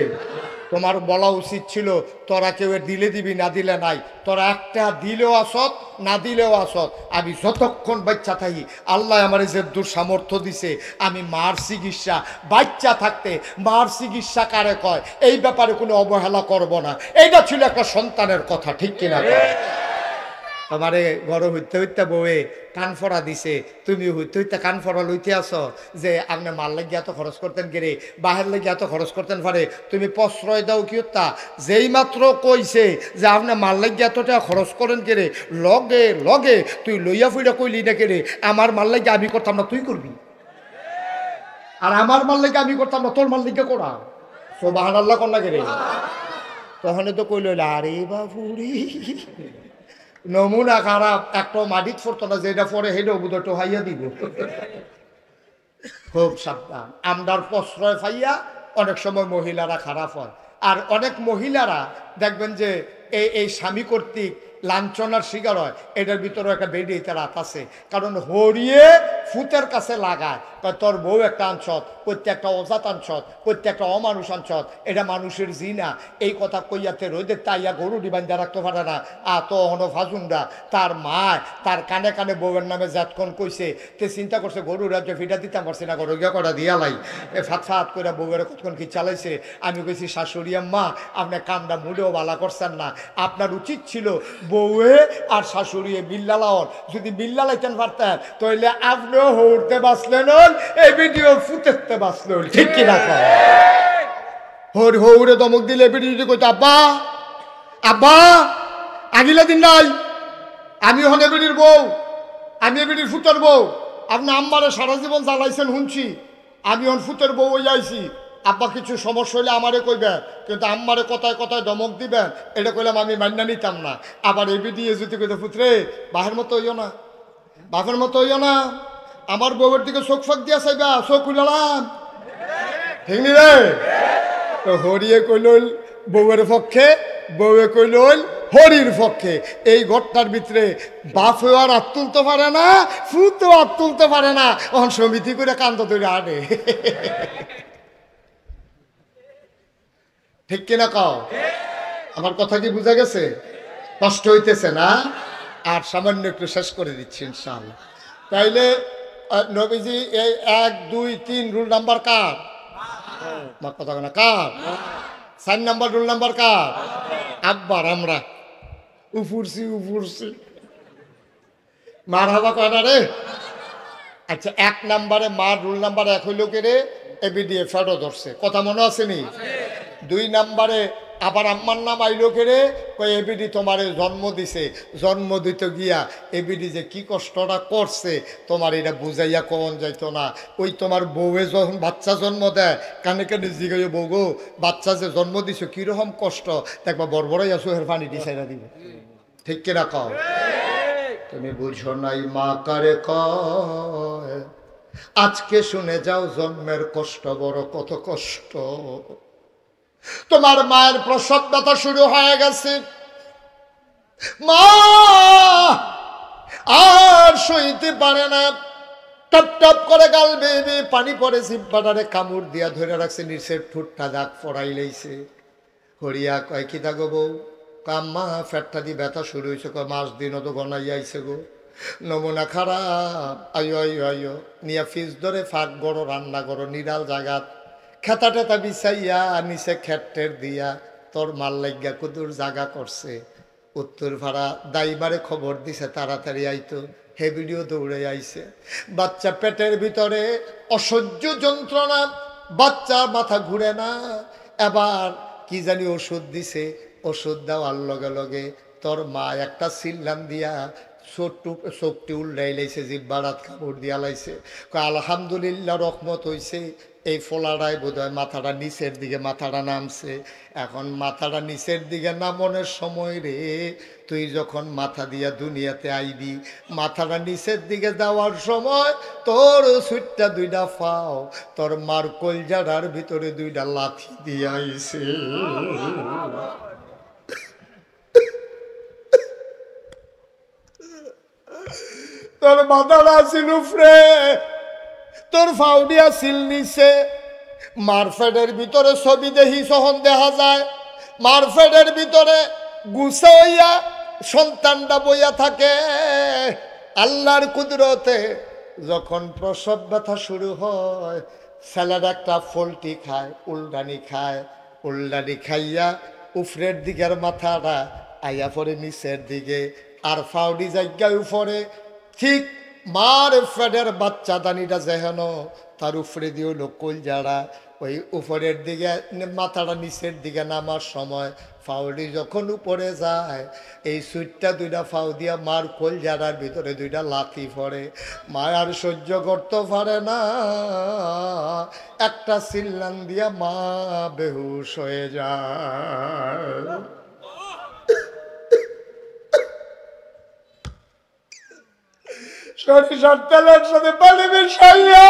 A: তোমার বলা উচিত ছিল তোরা কেউ দিলে দিবি, না দিলে নাই। তোরা একটা দিলেও আসত, না দিলেও আসত। আমি যতক্ষণ বাচ্চা থাকি, আল্লাহ আমার যে দূর সামর্থ্য দিছে, আমি মার চিকিৎসা বাচ্চা থাকতে, মার চিকিৎসা কারে কয় এই ব্যাপারে কোনো অবহেলা করব না। এইটা ছিল একটা সন্তানের কথা, ঠিক কিনা? তোমারে ঘর হইতে হইতে বউয়ে কানফড়া দিছে, তুমি হইতে হইতে কানফড়া লইতে আসো যে আপনি মাল লাগিয়ে এত খরচ করতেন গেরে, বাহের লাগিয়ে এত খরচ করতেন পারে, তুমি প্রশ্রয় দাও কি তা? যেই মাত্র কইছে যে আপনি মাল লাগিয়ে এতটা খরচ করেন গেরে, লগে লগে তুই লইয়া ফুইটা কইলি না কেরে আমার মাল লাগিয়ে আমি করতাম না, তুই করবি। আর আমার মাল লেগে আমি করতাম না, তোর মাল লেগে করা। সুবহানাল্লাহ কন্যা কে রে। তখন তো কইল আরে বাবুরি নমুনা খারাপ, একটা মাটিত ফরতো না, যেটা পরে হেডে বুধটো হাইয়া দিব। খুব সাবধান, আমরার প্রশ্রয় পাইয়া অনেক সময় মহিলারা খারাপ হয়। আর অনেক মহিলারা দেখবেন যে এই স্বামী কর্তৃক লাঞ্ছনার শিকার হয়, এটার ভিতরে একটা বেডি রাত আছে। কারণ হরিয়ে ফুতের কাছে লাগায়, তোর বউ একটা আনছত, প্রত্যেকটা অজাত আনছত, প্রত্যেকটা অমানুষ আনছত, এটা মানুষের জিনা। এই কথা কইয়াতে রোদের তাইয়া গরু ডিবান্ধা রাখতে পারে না। তো হন ফাজুনরা তার মা তার কানে কানে বউয়ের নামে জাতক্ষণ কইছে, তে চিন্তা করছে গরু রাজ্য ফিটা দিতাম পারছি না, গরু গিয়া করা দিয়া লাই ফাত ফাত করে বউয়ের কতক্ষণ কি চালাইছে। আমি কইছি শাশুড়ি আম্মা আপনি কামটা মুডেও বালা করছেন না, আপনার উচিত ছিল বউয়ে আর শাশুড়িয়ে বিল্লা লাওন, যদি বিল্লা লাইতেন পারতেন তাহলে আপনিও হৌরতে বাঁচলেন, এই ভিডিও ফুটেতে বাঁচলেন। ঠিক কিনা হর হৌরে দমক দিলে ভিডিও কইতো আব্বা আব্বা আগিলা দিন নাই, আমি হনে বেডির বউ, আমি বেডির ফুটের বউ, আপনি আম্মারে সারা জীবন জ্বালাইছেন শুনছি, আমি হন ফুটের বউ হয়ে আইছি। আব্বা কিছু সমস্যা হইলে আমারে কইবেন, কিন্তু আম্মারে কথায় কথায় দমক দিবেন, এটা কইলাম আমি মান্না নিতাম না। আবার এ দিয়ে যদি কইতে পুত্রে বাহের মতো হইও না, বাপের মতো হইও না, আমার বউয়ের দিকে চোখ ফাঁক দিয়া চাইবা, চোখ উলালাম ঠিক নি রে। তো হরিয়ে কইল বউয়ের পক্ষে, বউয়ে কইল হরির পক্ষে। এই ঘরটার ভিতরে বাপেও আর হাত তুলতে পারে না, ফুতেও হাত তুলতে পারে না, তখন সমিতি করে কান্ত তৈরি আনে। ঠিক কিনা কও? আমার কথা কি বুঝা গেছে? কষ্ট হইতেছে না? আর সামান্য একটু শেষ করে দিচ্ছি ইনশাআল্লাহ। তাইলে নবীজি এই 1 2 3 রুল নাম্বার কার? কথা না কার? 4 নাম্বার রুল নাম্বার কার? আব্বার। আমরা উফুরছি মার হবা কয়না রে? আচ্ছা 1 নাম্বারে মার রুল নাম্বার 1 হইল কে রে? এবিডিএ ফেডো ধরছে, কথা মনে আছে নি? 2 নাম্বারে আবার আম্মার নাম আইলো কেড়ে, কই এবিডি তোমারে জন্ম দিছে, জন্ম দিতে গিয়া এবিডি যে কি কষ্টটা করছে তোমার এটা বুঝাইয়া কোন যাইতো না। ওই তোমার বউয়ে যখন বাচ্চা জন্ম দেয় কানে কানে জিগাইও বউ গো বাচ্চা যে জন্ম দিছো কিরকম কষ্ট, দেখবা বড়বড়াইয়া চোখের পানি ডিসাইরা দিবে। ঠিক কিনা কও? তুমি বুঝো নাই মা কারে কয়, আজকে শুনে যাও জন্মের কষ্ট বড় কত কষ্ট। তোমার মায়ের প্রসব ব্যথা শুরু হয়ে গেছে, মা আর সইতে পারে না, টপ টপ করে গাল বেয়ে পানি পড়ে, জিব্বাটারে কামড় দিয়া ধরে রাখছে, নিচের ঠোঁটটা দাগ পড়াই লাইছে। হরিয়া কয় কি থাকো বউ? কাম্মা ফ্যাটটা দিয়ে ব্যথা শুরু হয়েছে, কয় মাস দিনও তো গনাই আইছে গো, নমুনা খারাপ, আইও আইও আইও নিয়া ফিস ধরে ফাঁক গড়ো, রান্না করো নিরাল জাগাত, খেতা টেতা বিছাইয়া নিচে খেটের দিয়া তোর মাল লাগিয়া কুদুর জাগা করছে। উত্তর ভাড়া দাইবারে খবর দিছে তাড়াতাড়ি আইতো, হে ভিডিও দৌড়ে আইছে। বাচ্চা পেটের ভিতরে অসহ্য যন্ত্রণা, বাচ্চা মাথা ঘুরে না, এবার কি জানি ওষুধ দিছে, ওষুধ দেওয়ার লগে লগে তোর মা একটা সিল্লাম দিয়া চোখটি উল্টাই লাইছে, জিব্বারাত কাপড় দিয়া লাইছে। আলহামদুলিল্লাহ রহমত হইছে, এই ফোলাটাই বোধ হয় মাথাটা নিচের দিকে মাথাটা নামছে। এখন মাথাটা নিচের দিকে নামনের সময় রে, তুই যখন মাথা দিয়া দুনিয়াতে আইবি, মাথাটা নিচের দিকে যাওয়ার সময় তোর সুইটটা 2টা পাও তোর মার কলজাটার ভিতরে 2টা লাথি দিয়ে আইছে। তোর মাথাটা ছিল উপরে, তোর ফাউডিয়া সিল নিছে, মারফেডের ভিতরে ছবি দেখি সহন দেখা যায়, মারফেডের ভিতরে গুছা হইয়া সন্তানটা বইয়া থাকে। আল্লাহর কুদরতে যখন প্রসব ব্যথা শুরু হয়, ছেলের একটা ফলটি খায়, উল্ডানি খায়, উল্ডানি খাইয়া উপরের দিকের মাথাটা আইয়া পড়ে নিচের দিকে, আর ফাউডি জায়গায় উপরে, ঠিক মার ফেডের বাচ্চা দানিটা যেহেন তার উপরে দিয়ে লোকল যারা ওই উপরের দিকে মাথাটা নিচের দিকে নামার সময় ফাউডি যখন উপরে যায়, এই সুইটটা 2টা ফাউ দিয়া মার কোল জারার ভিতরে 2টা লাথি পড়ে। মা আর সহ্য করতে পারে না, একটা চিল্লান দিয়া মা বেহুশ হয়ে যায়। সরিষার তেলের সাথে পানি মিশাইয়া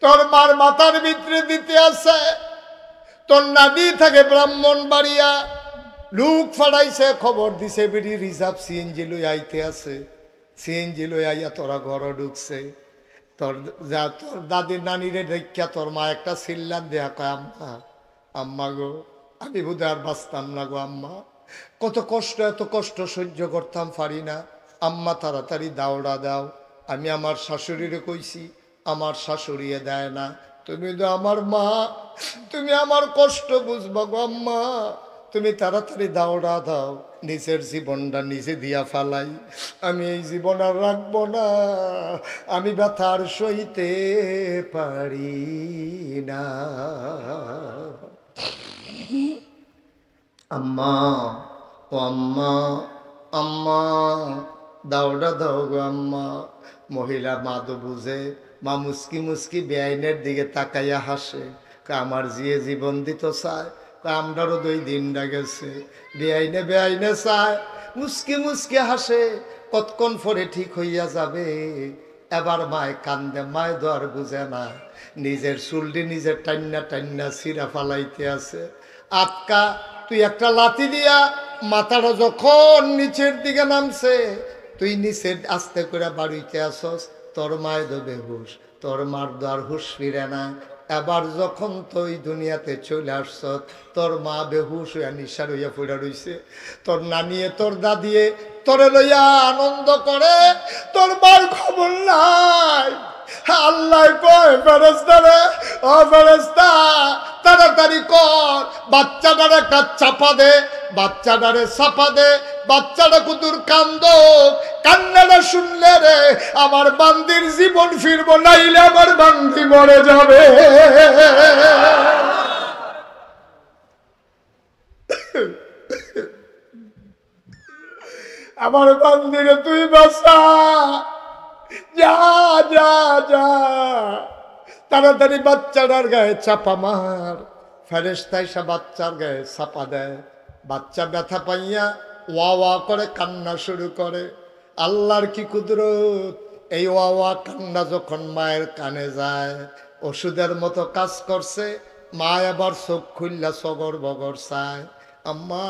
A: তোর মার মাথার ভিতরে দিতে আছে। তোর নাদি থাকে ব্রাহ্মণবাড়িয়া, লোক ফাড়াইছে, খবর দিছে বেরি রিজার্ভ সিএনজি লই আইতে আছে। সিএনজি লই আইয়া তোরা ঘর ঢুকছে। তোর দাদির নানিরে দেখা তোর মা একটা চিল্লান দেয়া কয়, আম্মা আম্মা গো, আমি বোধহয় আর বাঁচতাম না গো আম্মা, কত কষ্ট, এত কষ্ট সহ্য করতাম পারি না আম্মা, তাড়াতাড়ি দাওড়া দাও। আমি আমার শাশুড়িরে কইছি, আমার শাশুড়িয়ে দেয় না। তুমি তো আমার মা, তুমি আমার কষ্ট বুঝবা গো আম্মা, তুমি তাড়াতাড়ি দাওড়া দাও, নিজের জীবনটা নিজে দিয়া ফালাই, আমি এই জীবন আর রাখবো না, আমি ব্যথা আর সইতে পারি না। আম্মা ও আম্মা, আম্মা দাওড়া দাও গো আম্মা। মহিলা মা তো বুঝে, মা মুস্কি মুস্কি বেআইনের দিকে তাকাইয়া হাসে, আমার জিয়ে জীবন দিত চায়, আমরারও 2 দিনটা গেছে। বেআইনে বেআইনে চায়, মুস্কি মুস্কি হাসে, কতক্ষণ পরে ঠিক হইয়া যাবে। এবার মায় কান্দে, মায় তো আর বুঝে না, নিজের চুলটি নিজের টান্না টান্না ছিঁড়া ফালাইতে আছে। আটকা তুই একটা লাথি দিয়া মাথাটা যখন নিচের দিকে নামছে, তুই নিচে আস্তে করে বাড়িতে আসস, তোর মায় তো বেহুশ, তোর মার তো আর হুশ ফিরে না। এবার যখন তুই দুনিয়াতে চলে আসছ, তোর মা বেহুশ হইয়া নিশার হইয়া পড়া রইছে, তোর নানিয়ে তোর দাদিয়ে তোরে লইয়া আনন্দ করে, তোর মার খবর নাই। আল্লাহ কয় ফেরেশতা রে, ও ফেরেশতা তাড়াতাড়ি কর, বাচ্চাটার একটা চাপা দে, বাচ্চাটারে চাপা দে, বাচ্চাটা কুতুর কান্দ, কান্নাটা শুনলে রে আমার বান্দির জীবন ফিরবো, নাইলে আমার বান্দি মরে যাবে। আমার বান্দিরে তুই বাঁচা, যা যা যা, তাড়াতাড়ি বাচ্চাটার গায়ে চাপা মার। ফেরেশতা এসে বাচ্চার গায়ে চাপা দেয়, বাচ্চা ব্যথা পাইয়া ওয়া ওয়া করে কান্না শুরু করে। আল্লাহর কি কুদরত, এই ওয়া ওয়া কান্না যখন মায়ের কানে যায়, ওষুধের মতো কাজ করছে। মা আবার চোখ খুললা সগর বগর চায়। আম্মা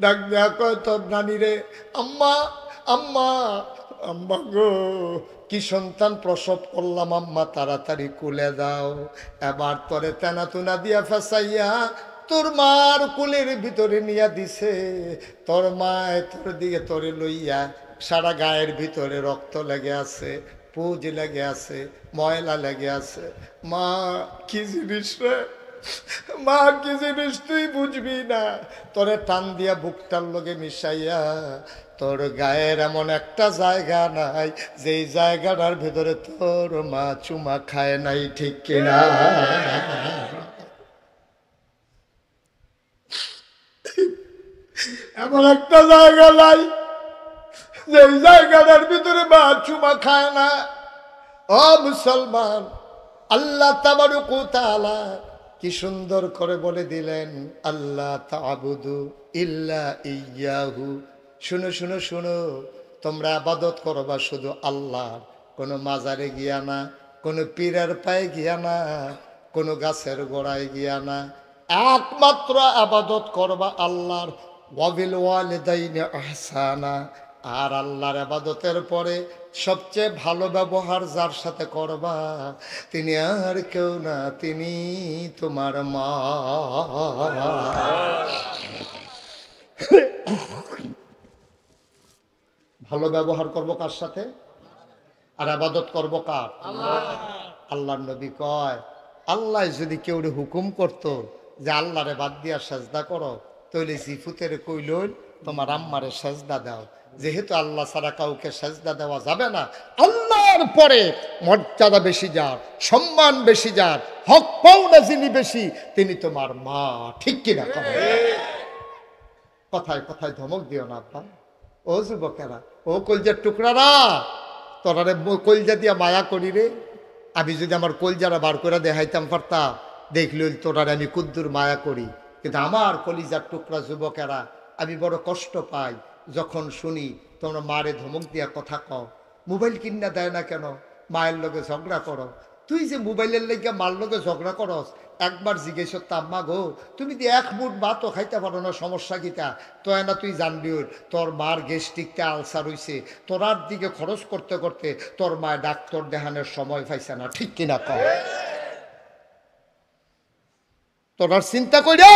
A: ডাক দেয়া কয় তোর নানি রে, আম্মা আম্মা, আম্মা গো, কি সন্তান প্রসব করলাম আম্মা, তাড়াতাড়ি কুলে দাও। এবার তোরে তেনা তুনা দিয়া ফেসাইয়া তোর মার কুলের ভিতরে নিয়া দিছে। তোর মায় তোর দিকে তোরে লইয়া, সারা গায়ের ভিতরে রক্ত লেগে আছে, পুজ লেগে আছে, ময়লা লেগে আছে। মা কি জিনিস রে, মা কি জিনিস তুই বুঝবি না। তোরে টান দিয়া বুকটার লগে মিশাইয়া, তোর গায়ের এমন একটা জায়গা নাই যেই জায়গাটার ভিতরে তোর মা চুমা খায় নাই, ঠিক কিনা? এমন একটা জায়গা নাই যেই জায়গাটার ভিতরে মা চুমা খায় না। ও মুসলমান, আল্লাহ তাবারক ওয়া তাআলা কি সুন্দর করে বলে দিলেন, আল্লাহ তা'বুদু ইল্লা ইয়্যাহু। শুনো শুনো শুনো, তোমরা ইবাদত করবা শুধু আল্লাহর, কোনো মাজারে গিয়া না, কোনো পীরের পায়ে গিয়া না, কোনো গাছের গোড়ায় গিয়া না, একমাত্র ইবাদত করবা আল্লাহর। ওয়াবিল ওয়ালিদাইনি ইহসানা, আর আল্লাহর ইবাদতের পরে সবচেয়ে ভালো ব্যবহার যার সাথে করবা, তিনি আর কেউ না, তিনি তোমার মা। ভালো ব্যবহার করব কার সাথে, আর ইবাদত করব কার? আল্লাহর নবী কয়, আল্লাহ যদি কেউ হুকুম করতো যে আল্লাহরে বাদ দিয়া সেজদা করো, তাহলে জিফুতের কইলইল তোমার আম্মারে সেজদা দাও। যেহেতু আল্লাহ ছাড়া কাউকে সেজদা দেওয়া যাবে না, আল্লাহর পরে মর্যাদা বেশি যার, সম্মান বেশি যার, হক পাওনা যিনি বেশি, তিনি তোমার মা, ঠিক কিনা? কথায় কথায় ধমক দিও না আব্বা। ও যুবকেরা, ও কলজের টুকরারা, তোরা কলজা দিয়া মায়া করি রে। আমি যদি আমার কলজারা বার করে দেখাইতাম পারতাম, দেখলি তোরারে আমি কুদ্দুর মায়া করি। কিন্তু আমার কলিজার টুকরা যুবকেরা, আমি বড় কষ্ট পাই যখন শুনি তোমরা মারে ধমক দিয়া কথা কও, মোবাইল কিনা দেয় না কেন, মায়ের লগে ঝগড়া করো। তুই যে মোবাইলের লেগে মার লগে ঝগড়া করস, একবার জিজ্ঞেস আম্মা গো, তুমি যে এক মুঠ ভাতও খাইতে পারো না, সমস্যা কিটা? তো না তুই জানবি তোর মার গ্যাস্ট্রিকতে আলসার হইছে, তোরার দিকে খরচ করতে করতে তোর মায় ডাক্তার দেখানোর সময় পাইছে না, ঠিক কিনা কও? তোরার চিন্তা কইরা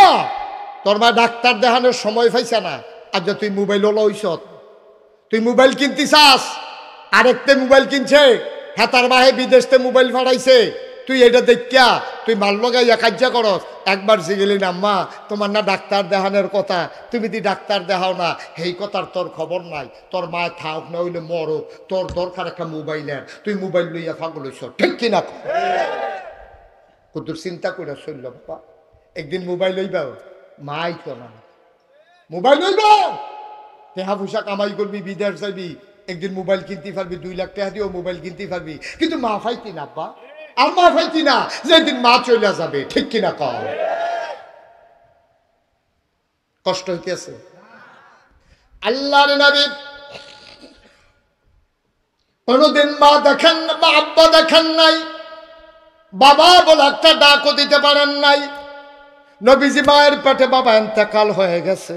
A: তোর মা ডাক্তার দেখানোর সময় পাইছে না, আর যে তুই মোবাইল লইছ, তুই মোবাইল কিনতে চাস, আরেকটা মোবাইল কিনছে, হ্যাঁ তার বাহে বিদেশতে মোবাইল ফাড়াইছে, তুই এটা দেখিয়া তুই মাল লগাইয়া কার্য করস। একবার জিগেলি না আম্মা তোমার না ডাক্তার দেখানোর কথা, তুমি দি ডাক্তার দেখাও না, সেই কথার তোর খবর নাই। তোর মায় থাক না হইলে মরো, তোর দরকার একটা মোবাইলের, তুই মোবাইল লইয়া পাগল হইছ, ঠিক কিনা? কত চিন্তা করে চলল বাবা। একদিন মোবাইল লইবা, মাই তো না মোবাইল লইব, টেহা পয়সা কামাই করবি, বিদেশ যাবি, একদিন মোবাইল কিনতে পারবি, 2 লাখ টাকা দিয়েও মোবাইল কিনতে পারবি, কিন্তু মা ফাইতি না আব্বা, আর মা ফাইতি না যেদিন মা চলে যাবে, ঠিক কিনা কও? কষ্ট হইতেছে। আল্লাহর নবী কোনদিন মা দেখেন না, মা আব্বা দেখেন নাই, বাবা বলে একটা ডাকও দিতে পারেন নাই। নবীজি মায়ের পেটে বাবা ইন্তেকাল হয়ে গেছে,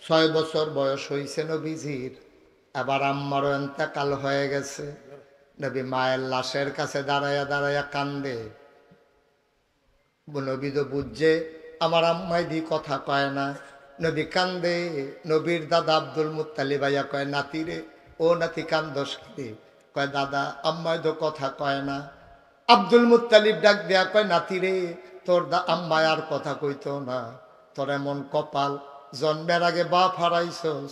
A: 6 বছর বয়স হয়েছে নবীজির, আবার আম্মারও ইন্তেকাল হয়ে গেছে। নবী মায়ের লাশের কাছে দাঁড়াইয়া দাঁড়াইয়া কান্দে। নবী তো বুঝছে আমার আম্মাই দি কথা কয় না, নবী কান্দে। নবীর দাদা আব্দুল মুত্তালিব ভাইয়া কয়, নাতি রে, ও নাতি কান্দস কি? কয় দাদা আম্মাই তো কথা কয় না। আব্দুল মুত্তালিব ডাক দেয়া কয়, নাতি রে, তোর আম্মায় আর কথা কইতো না, তোর এমন কপাল, জন্মের আগে বাপ হারাইছস,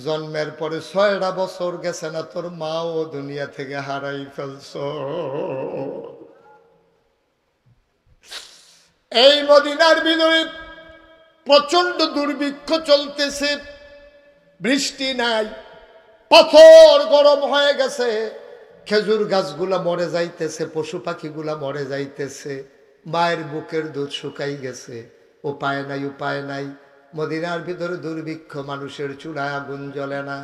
A: জন্মের পরে 6টা বছর গেছে না, তোর মাও দুনিয়া থেকে হারাই ফেলছ। এই মদিনার ভিতরে প্রচন্ড দুর্ভিক্ষ চলতেছে, বৃষ্টি নাই, পাথর গরম হয়ে গেছে, খেজুর গাছগুলা মরে যাইতেছে, পশু পাখিগুলা মরে যাইতেছে, মায়ের বুকের দুধ শুকাই গেছে, উপায় নাই উপায় নাই। মদিনার ভিতরে দুর্ভিক্ষ, মানুষের চুলায় আগুন জ্বলে না,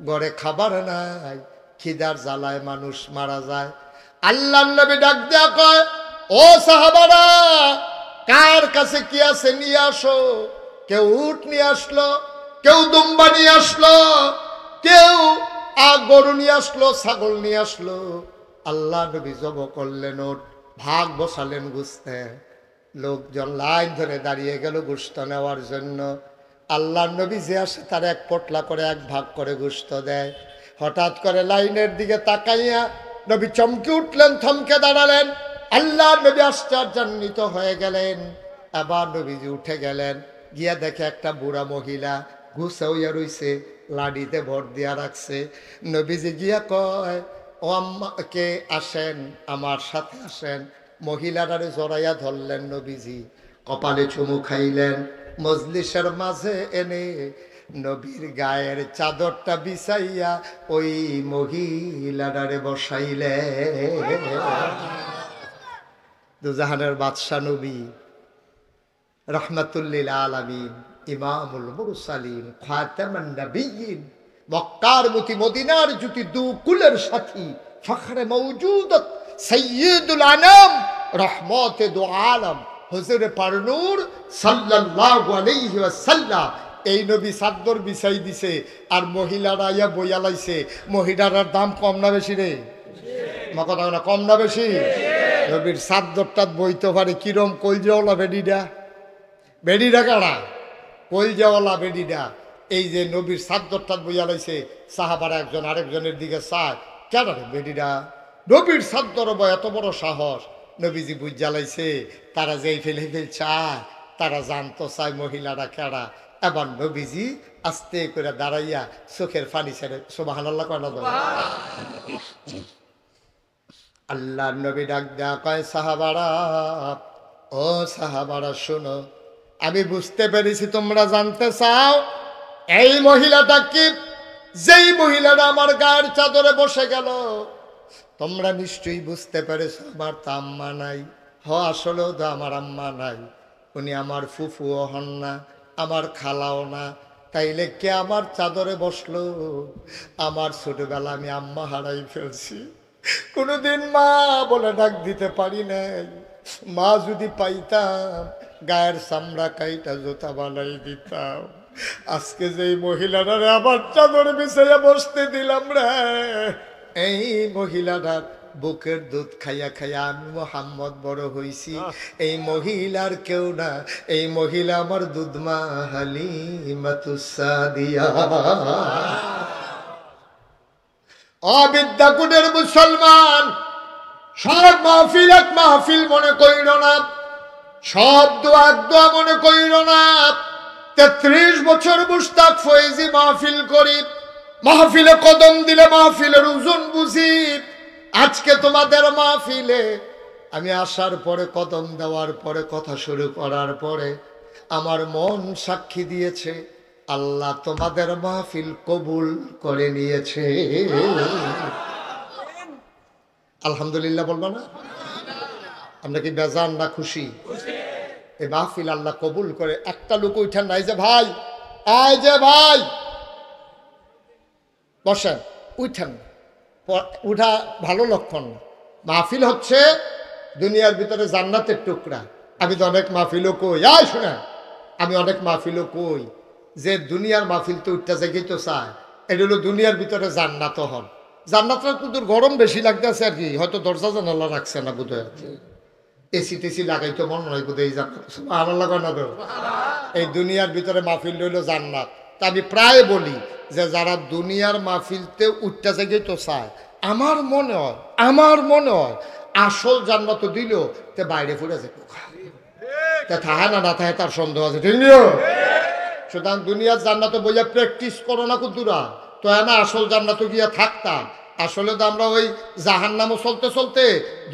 A: ঘরে খাবার নাই, খিদার জ্বালায় মানুষ মারা যায়। আল্লাহর নবী ডাক দেয়া কয়, ও সাহাবারা, কার কাছে কি আছে নিয়ে আসো। কেউ উট নিয়ে আসলো, কেউ দুম্বা নিয়ে আসলো, কেউ গরু নিয়ে আসলো, ছাগল নিয়ে আসলো। আল্লাহ নবী জব করলেন ওট, ভাগ বসালেন গুস্তে, লোকজন লাইন ধরে দাঁড়িয়ে গেল গোশত নেওয়ার জন্য। আল্লাহ নবী যে আসে তার এক পটলা করে, এক ভাগ করে গোশত দেয়। হঠাৎ করে লাইনের দিকে তাকাইয়া নবী চমকে উঠলেন, থমকে দাঁড়ালেন। আল্লাহ নবী আশ্চর্যান্বিত হয়ে গেলেন। আবার নবীজি উঠে গেলেন, গিয়া দেখে একটা বুড়া মহিলা ঘুষে হইয়া রইছে, লাডিতে ভর দিয়া রাখছে। নবীজি গিয়া কয়, ও আম্মাকে আসেন, আমার সাথে আসেন। মহিলাটারে জড়াইয়া ধরলেন নবীজি, কপালে চুমু খাইলেন, মজলিসের মাঝে এনে নবীর গায়ের চাদরটা বিছাইয়া ওই মহিলাটারে বসাইলেন। দুজাহানের বাদশা নবী, রহমাতুল্লিল আলামিন, ইমামুল মুরসালিন, খাতামান নবিয়্যিন, মক্কার মতি, মদিনার জ্যোতি, দু কুলের সাথী, ফখরে মওজুদত, সাইয়্যিদুল আনাম, রহমতে দু আলম, হুজুরে পারনূর সাল্লাল্লাহু আলাইহি ওয়াসাল্লাম। এই নবী চাদর বিছাই দিছে, আর মহিলারা ইয়া বইয়া লাইছে। মহিলার দাম কম না বেশি রে? মা কথা না, কম না বেশি? নবীর চাদরটা বইতে পারে কিরম কলজাওয়ালা বেডিডা, বেডিডা কারা? কলজাওয়ালা বেডিডা। এই যে নবীর চাদরটা বইয়া লাইছে, সাহাবারা একজন আরেকজনের দিকে চায়, কেন রে বেডিডা নবীর চাদর বয়, এত বড় সাহস। নবীজি বুঝ জ্বালাইছে, তারা যেই ফেলে চায়, তারা জানতো চায় মহিলারা কেডা। এবার নবীজি আস্তে করে দাঁড়াইয়া চোখের পানি ছেড়ে সুবহানাল্লাহ কয় না? আল্লাহ নবী ডাক দেয়া কয়, সাহাবারা, ও সাহাবারা শোনো, আমি বুঝতে পেরেছি তোমরা জানতে চাও এই মহিলাটা কি। যেই মহিলারা আমার গায়ের চাদরে বসে গেল, তোমরা নিশ্চয়ই বুঝতে পেরেছো আমার তো আম্মা নাই। আসলেও তো আমার আম্মা নাই, উনি আমার ফুফুও হন না, আমার খালাও না, তাইলে কে আমার চাদরে বসলো? আমার ছোটবেলা আমি আম্মা হারাই ফেলছি, কোনোদিন মা বলে ডাক দিতে পারি নাই। মা যদি পাইতাম গায়ের চামড়া কাইটা জুতা বানাই দিতাম। আজকে যে মহিলারা আবার চাদর বিছাইয়া বসতে দিলাম রে, এই মহিলাটার বুকের দুধ খাইয়া খাইয়া আমি মোহাম্মদ বড় হইছি। এই মহিলার কেউ না, এই মহিলা আমার দুধমা হালিমাতুস সাদিয়া। অবিদ্যাকুটের মুসলমান, সব মাহফিল এক মাহফিল মনে কইর না, সব দোয়া দোয়া মনে কইর না। 33 বছর মুশতাক ফয়েজি মাহফিল করি, মাহফিলে কদম দিলে মাহফিলের ওজন বুঝি। আজকে তোমাদের মাহফিলে আমি আসার পরে, কদম দেওয়ার পরে, কথা শুরু করার পরে আমার মন সাক্ষী দিয়েছে আল্লাহ তোমাদের মাহফিল কবুল করে নিয়েছে। আলহামদুলিল্লাহ বলবা না? আমরা কি বেজান না খুশি? এই মাহফিল আল্লাহ কবুল করে। একটা লোক উঠেন নাই যে ভাই, এই যে ভাই বসেন, উঠেন, উঠা ভালো লক্ষণ না। মাহফিল হচ্ছে দুনিয়ার ভিতরে জান্নাতের টুকরা। আমি তো অনেক মাহফিলও কই, শুনে আমি অনেক মাহফিলও কই যে দুনিয়ার মাহফিল তো উঠতে জায়গায় তো চায়, এটা হলো দুনিয়ার ভিতরে জান্নাত হন। জান্নাতটা কিন্তু গরম বেশি লাগতেছে আর কি, হয়তো দরজা জানালা রাখছে না বোধ হয়, এসি টেসি লাগাইতো মনে হয় বোধ হয়। এই জান্নাত ভালো লাগে না তো, এই দুনিয়ার ভিতরে মাহফিল রইল জান্নাত। তা আমি প্রায় বলি যে যারা দুনিয়ার মাহফিলতে উঠতে জায়গায় তো চায়, আমার মনে হয় আসল জান্নাত দিল তে বাইরে ফুটে যায়, থাহে না থাহে তার সন্দেহ আছে, ঠিক নিও। সুতরাং দুনিয়ার জান্নাত বইয়া প্র্যাকটিস করো না কুতুরা, তো না আসল জান্নাত গিয়া থাকতাম। আসলে তো আমরা ওই জাহান্নামও চলতে চলতে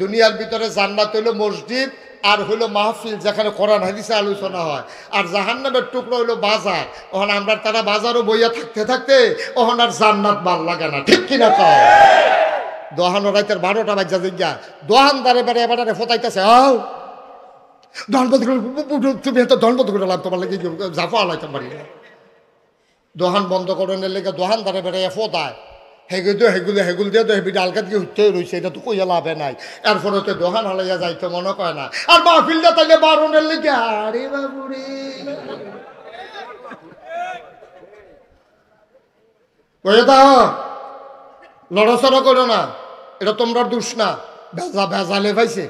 A: দুনিয়ার ভিতরে জান্নাত হইলো মসজিদ আর হইলো মাহফিল, যেখানে কোরআন হাদিসে আলোচনা হয়, আর জাহান্নামের টুকরো হইলো বাজার। ওখানে আমরা তারা বাজারও বইয়া থাকতে থাকতে ওখানে আর জান্নাত ভাল লাগে না, ঠিক কিনা কও? দোহানো রাইতের 12টা বাজা জিজ্ঞা দোহান দারে বেড়ে এবারে ফোটাইতেছে, তুমি এত দলবদ্ধ করে লাভ তোমার লেগে জাফা আলাইতে পারি না। দোহান বন্ধ করানোর লেগে দোহান দারে বেড়ে ফোটায়, হেগুল দিয়ে তো হেবিটা আলকাত গিয়ে উঠতে রয়েছে, এটা তো কইয়া লাভে নাই। এরপরে তো দোহান হালাইয়া যাইতো মনে কয় না। আর মাহফিলটা তাইলে বারণের লেগে আরে বাবুরে লড়াচড়া করো না, এটা তোমরা দোষ না। ভেজালে পাইছে,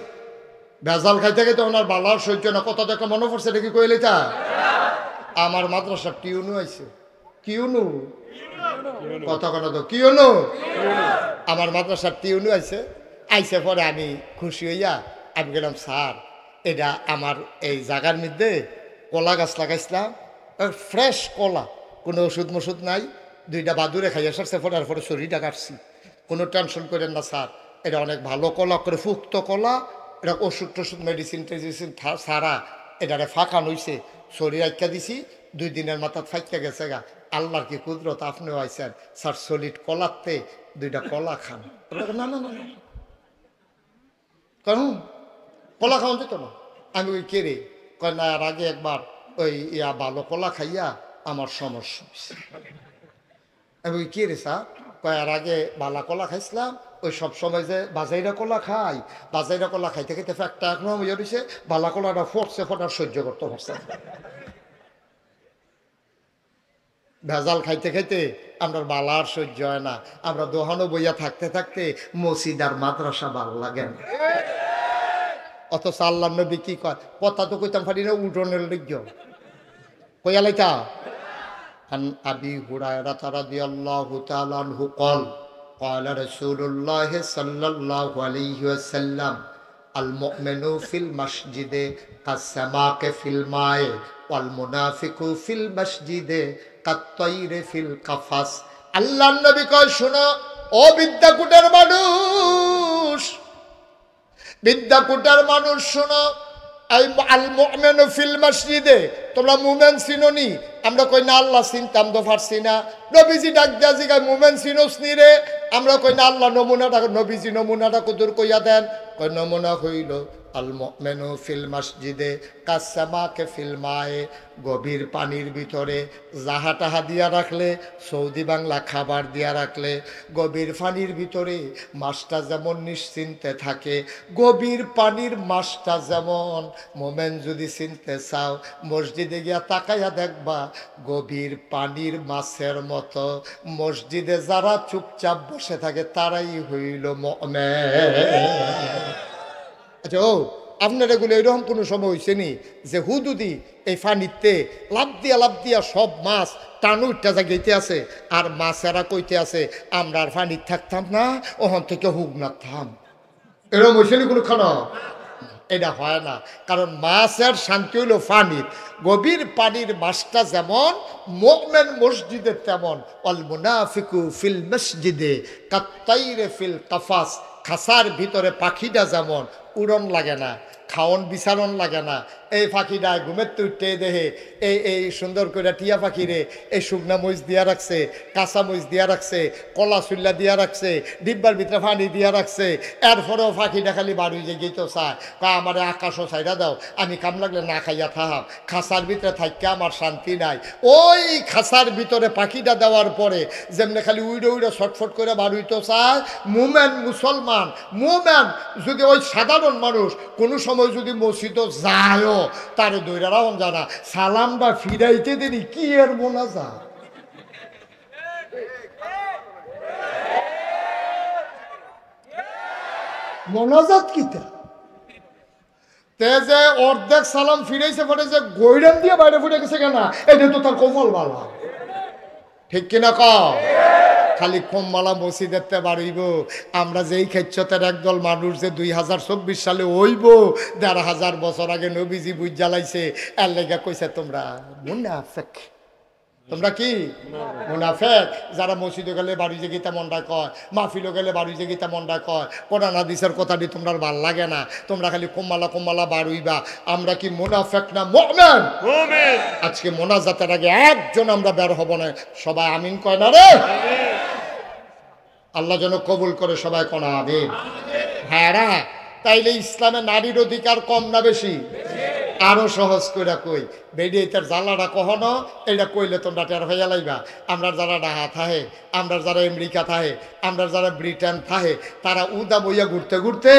A: ভেজাল খাইতে খাইতে ওনার বালার সহ্য না। কথা দেখে মনে পড়ছে নাকি কইলে তা আমার মাদ্রাসার টিউনু আইছে, কিউনু কথা কেন তো কিউনু, আমার মাদ্রাসার টিউনু আইছে। আইসে পরে আমি খুশি হইয়া আমি গেলাম, স্যার এটা আমার এই জায়গার মধ্যে কলা গাছ লাগাইছিলাম, ফ্রেশ কলা, কোনো ওষুধ মষুধ নাই, 2টা বাদুরে খাইয়া সারছে, পরে আর পরে শরীরটা কাটছি। কোনো টেনশন করেন না স্যার, এটা অনেক ভালো কলা, করে ফুক্ত কলা, এটা ওষুধ টষুধ মেডিসিন টেডিসিন সারা এটারে ফাঁকা নইছে, শরীর আইকা দিছি, 2 দিনের মাথায় ফাইকা গেছে গা। আল্লাহর কি কুদরত, আপনিও আইসেন স্যার, সলিড কলাতে 2টা কলা খান। না না না কারণ কলা খাওয়া যেত না। আমি ওই কেড়ে কয় না, আর আগে একবার ওই ভালো কলা খাইয়া আমার সমস্যা হয়েছে। আমি ওই কেড়ে স্যার কয়, আর আগে বালা কলা খাইছিলাম, ওই সব সময় যে বাজাইরা কলা খাই, বাজাইরা কলা খাইতে খাইতে ফ্যাক্টটা এখনো ইয়ে দিছে, বালা কলাটা ফটছে, ফটার সহ্য করতে পারছে। ভেজাল খাইতে খাইতে আমরা বালার সহ্য হয় না, আমরা দোহানো বইয়া থাকতে থাকতে মসজিদ আর মাদ্রাসা ভালো লাগে না। অথচ আল্লাহ নবী কি কয়, কথা তো কইতাম পারি না, উঠোনের লিজ্ঞ কইয়া লাইতা। عن أبي هريرة رضي الله تعالى عنه قال قال رسول الله صلى الله عليه وسلم المؤمن في المسجد كالسماك في الماء والمنافق في المسجد كالطير في القفص। আল্লাহ নবী কয়, শোনো ও বিদ্যাকুটের মানুষ, বিদ্যাকুটের মানুষ শোনো, এই আল মুমিনু ফিল মসজিদে, তোমরা মুমিন চিনোনি? আমরা কই না আল্লাহ চিনতাম তো পারছি না। নবীজি ডাক দিয়া জিগায় মুমিন চিনোস নি রে? আমরা কই না আল্লাহ নমুনাটা, নবীজি নমুনাটা কদুর কইয়া দেন। কই নমুনা হইল আল মুমিনু ফিল মসজিদে কাসসামাকে ফিল মায়ে, গভীর পানির ভিতরে জাহা টাহা দিয়া রাখলে, সৌদি বাংলা খাবার দিয়া রাখলে, গভীর পানির ভিতরে মাছটা যেমন নিশ্চিন্তে থাকে, গভীর পানির মাছটা যেমন, মোমেন যদি চিনতে চাও মসজিদে গিয়া তাকাইয়া দেখবা গভীর পানির মাছের মতো। মসজিদে যারা চুপচাপ বসে থাকে তারাই হইল মুমিন। আচ্ছা, ও আপনার এগুলো এরকম কোনো সময় হয়েছে নি যে হুদুদি এই ফানিতে লাভ দিয়া সব মাছ টানু উঠতে জাগাইতে আছে, আর মাছেরা কইতে আছে আমরা আর ফানির থাকতাম না, ওখান থেকে হুক না থাম? এরকম হয়েছে নি কোনো খানা? এটা হয় না, কারণ মাছের শান্তি হইল পানির। গভীর পানির মাছটা যেমন, মুমিন মসজিদে তেমন। আল মুনাফিকু ফিল মসজিদে কাত্তাইরে ফিল কাফাস, খাসার ভিতরে পাখিটা যেমন উড়ন লাগে না, খাওয়ন বিছারণ লাগে না। এই পাখিটা ঘুমের তুইটে দেহে এই সুন্দর করে টিয়া পাখিরে এই শুকনা মরিচ দিয়া রাখছে, কাঁচা মরিচ দিয়া রাখছে, কলা চুল্লা দিয়া রাখছে, ডিব্বার ভিতরে পানি দিয়া রাখছে। এরপরেও পাখিটা খালি বাড়ি যে গেতো চায়, আমার আকাশও ছাইরা দাও, আমি কাম লাগলে না খাইয়া থাহাম, খাসার ভিতরে থাকতে আমার শান্তি নাই। ওই খাসার ভিতরে পাখিটা দেওয়ার পরে যেমনি খালি উইড়ে উইড়ে ছটফট করে বাড়িতে চায়, মুমেন মুসলমান মুমেন যদি ওই সাধারণ মানুষ কোনো সময় যদি মসজিদও যায়ও, তারে দৈরা রাউন জানা সালামটা ফিরাইতে দেরি কি এর মোনাজা। মোনাজাত কিতা তে যে অর্ধেক সালাম ফিরাইছে পরে যে গৈরাম দিয়ে বাইরে ফুটে গেছে কেন, এটা তো তার কমল বালা, ঠিক কিনা ক? খালি কমমালা মসজিদেতে বাড়িব। আমরা যেই খেচ্ছতের একদল মানুষ যে 2024 সালে হইব, 1500 বছর আগে নবীজি বুঝ জ্বালাইছে, এর লেগে কইছে তোমরা মুনাফিক। তোমরা কি মুনাফিক? যারা মসজিদে গেলে বাড়ি যে গীতা মনটা কয়, মাহফিলে গেলে বাড়ি যে গীতা মনটা কয়, কোরআন হাদিসের কথাটি তোমরা ভাল লাগে না, তোমরা খালি কমমালা বাড়ুইবা। আমরা কি মুনাফিক না মুমিন? মুমিন। আজকে মোনাজাতের আগে একজন আমরা বের হব না, সবাই আমিন কয় না রে? আল্লাহ যেন কবুল করে, সবাই কোন আমিন। হ্যাঁ রা, তাইলে ইসলামে নারীর অধিকার কম না বেশি? আরো সহজ করে কই, বেডি এটার জ্বালাটা কখনো এটা কইলে তোমরা টের হইয়া লাইবা। আমরা যারা ডাহা থাহে, আমরা যারা আমেরিকা থাহে, আমরা যারা ব্রিটেন থাহে, তারা উদা বইয়া ঘুরতে ঘুরতে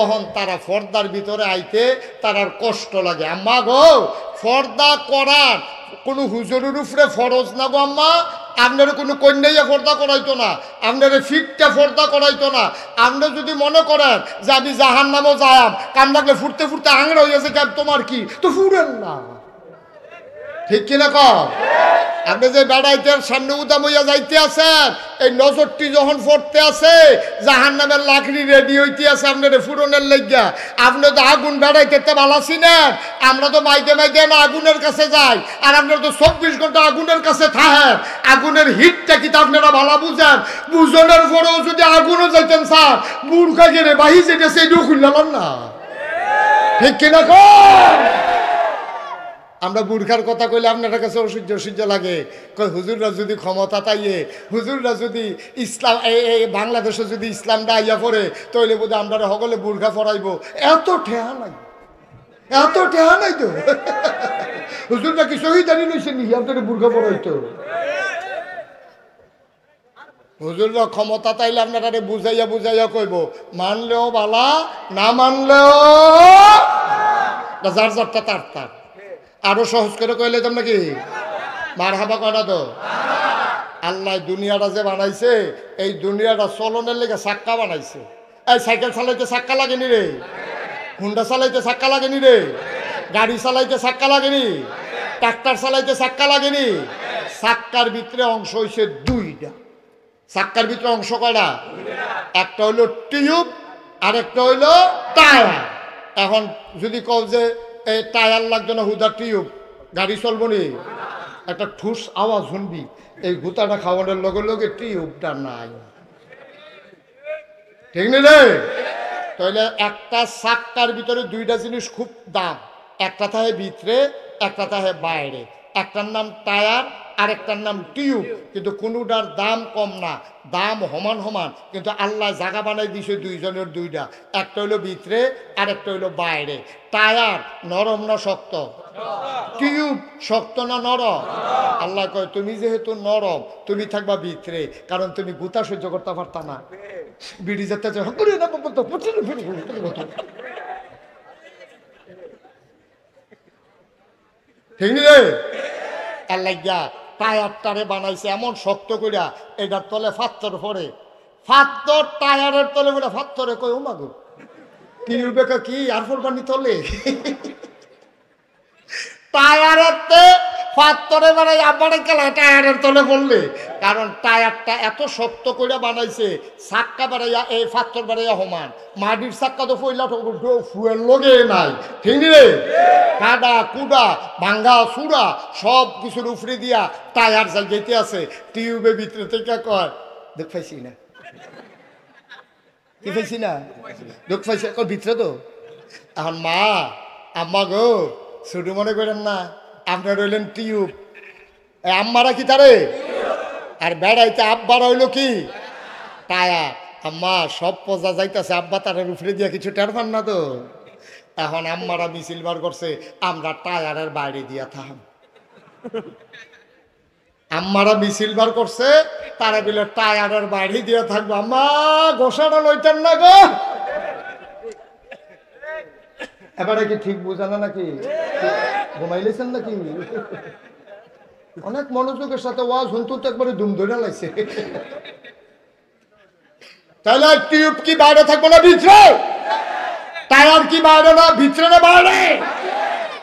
A: অহন তারা ফর্দার ভিতরে আইতে তার কষ্ট লাগে। আম্মা গো, ফর্দা করার কোনো হুজুরের উপরে ফরজ না গো আম্মা। আপনার কোনো কন্যাইয়া ফর্দা করাইতো না, আপনার ফিটটা ফর্দা করাইতো না। আপনি যদি মনে করেন যে আমি জাহান নামও যায়াম, কাম লাগলে ফুটতে ফুটতে আংরা হইয়াছে, কেন তোমার কি, তো ফুরেন না, ঠিক কিনা ক? আপনি যে বেড়াইতেন সামনে উদাম হইয়া যাইতে আছেন, এই নজরটি যখন পড়তে আছে জাহান নামের লাকড়ি রেডি হইতে আছে আপনার ফুরনের লেগা। আপনি তো আগুন বেড়াইতে ভালো ছিলেন, আমরা তো মাইদে না আগুনের কাছে যাই, আর আপনারা তো 24 ঘন্টা আগুনের কাছে থাকেন। আগুনের হিটটা কি তা আপনারা ভালো বুঝেন? বুঝনের পরেও যদি আগুনও যাইতেন স্যার, বুড়কা গেলে বাহি যেটা সেইটাও খুললাম না, ঠিক কিনা ক? আমরা বুর্খার কথা কইলে আপনার কাছে অসহ্য লাগে। কই হুজুররা যদি ক্ষমতা তাইয়ে, হুজুররা যদি ইসলাম বাংলাদেশে যদি ইসলামটা আইয়া পড়ে, তাইলে বোধ আমরা সকলে বুর্খা পরাইব। এত ঠেহা নাই, এত ঠেহা নাই তো। হুজুররা কি শহীদানি লইছে নি আপনার বুর্খা পরাইতো? হুজুররা ক্ষমতা তাইলে আপনারা বুঝাইয়া কইব, মানলেও বালা, না মানলেও যার যারটা তার তার। আরো সহজ করে কইলে তোমরা কি মারহাবা করা তো? আল্লাহ দুনিয়াটা যে বানাইছে, এই দুনিয়াটা চলনের লেগে চাক্কা বানাইছে। এই সাইকেল চালাইতে চাক্কা লাগেনি রে? হুন্ডা চালাইতে চাক্কা লাগেনি রে? গাড়ি চালাইতে চাক্কা লাগেনি? ট্রাক্টর চালাইতে চাক্কা লাগেনি? চাক্কার ভিতরে অংশ হইছে দুইটা। চাক্কার ভিতরে অংশ কয়টা? একটা হইলো টিউব, আর একটা হইলো টায়ার। এখন যদি কও যে এই টায়ার লাগতো না, হুদা টিউব, গাড়ি চলবো নি? একটা ঠুস আওয়াজ শুনবি, এই গুতাটা খাওয়ানোর লগে লগে টিউবটা নাই, ঠিক নি রে? তাহলে একটা চাক্কার ভিতরে দুইটা জিনিস খুব দাম, একটা থাকে ভিতরে, একটা থাকে বাইরে। একটার নাম টায়ার, আরেকটার নাম টিউব। কিন্তু কোনোটার দাম কম না, দাম সমান সমান। কিন্তু আল্লাহ জায়গা বানাই দিছে দুইজনের দুইটা, একটা হইলো ভিতরে, আরেকটা হইলো বাইরে। টায়ার নরম না শক্ত? টিউব শক্ত না নরম? আল্লাহ কয় তুমি যেহেতু নরম, তুমি থাকবা ভিতরে, কারণ তুমি গুতা সহ্য করতে পারতা না। বিড়ি যেতে ঠিক রে? আল্লাহ টায়ারটারে বানাইছে এমন শক্ত কইরা, এটার তলে ফাত্তর পড়ে, ফাত্তর টায়ারের তলে বলে ফাত্তরে কই ও মাগো টিউবে কি আর ফোরবানি তলে টায়ারের তে ফাত্তরে বানাই আবারে গেলা টায়ারের তলে পড়লে। কারণ টায়ারটা এত শক্ত করে বানাইছে, চাক্কা বাড়াইয়া এই ফাত্তর বাড়াইয়া সমান। মাটির চাক্কা তো পইলা ফুয়ের লগে নাই, ঠিক রে? কাদা কুদা ভাঙ্গা চূড়া সব কিছুর উপরে দিয়া টায়ার যাই যেতে আছে। টিউবের ভিতরে থেকে কয় দুঃখ পাইছি না, কি পাইছি না, দুঃখ পাইছি ভিতরে তো। এখন মা আম্মা গো শুধু মনে করেন না, আপনার রইলেন টিউব, আম্মারা কি তারে, আর বেড়াইতে আব্বারা হইল কি টায়ার। আম্মা সব পচা যাইতেছে, আব্বা তারের উপরে দিয়া কিছু টের পান না তো। এখন আম্মারা মিছিল বার করছে, আমরা টায়ারের বাইরে দিয়া থাম। আম্মারা মিছিল বার করছে, তারা বলে টায়ারের বাইরে দিয়া থাকবো। আম্মা গোসাটা লইতেন না গো। এবারে কি ঠিক বুঝানো নাকি? ঘুমাইলেছেন নাকি? অনেক মনোযোগের সাথে ওয়াজ শুনতো তো একবারে দুম ধরে লাগছে। তাহলে টিউব কি বাইরে থাকবো না ভিতরে? টায়ার কি বাইরে না ভিতরে না বাইরে?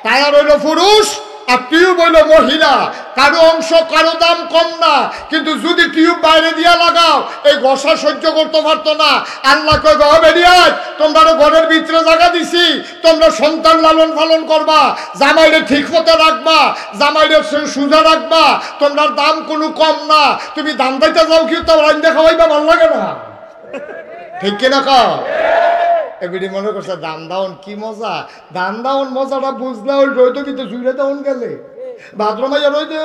A: টায়ার হইলো পুরুষ আর টিউব হইলো মহিলা। কারো অংশ কারো দাম কম না, কিন্তু যদি টিউব বাইরে দিয়া লাগাও এই ঘষা সহ্য করতে পারতো না। আল্লাহ কয় গো বেরিয়াত, তোমরা ঘরের ভিতরে জায়গা দিছি, তোমরা সন্তান লালন পালন করবা, জামাইরে ঠিক মতো রাখবা, জামাইরে সোজা রাখবা, তোমরা দাম কোনো কম না। তুমি দাম দাইতে যাও কি তো রাইন দেখাবাইবা, ভালো লাগে না? ঠিক কিনা কও? এবারে মনে করছে দান দাউন কি মজা, দান দাউন মজাটা বুঝলে ওই রইতো কিন্তু জুড়ে দাউন গেলে ভাদ্রমাইয়া রইতে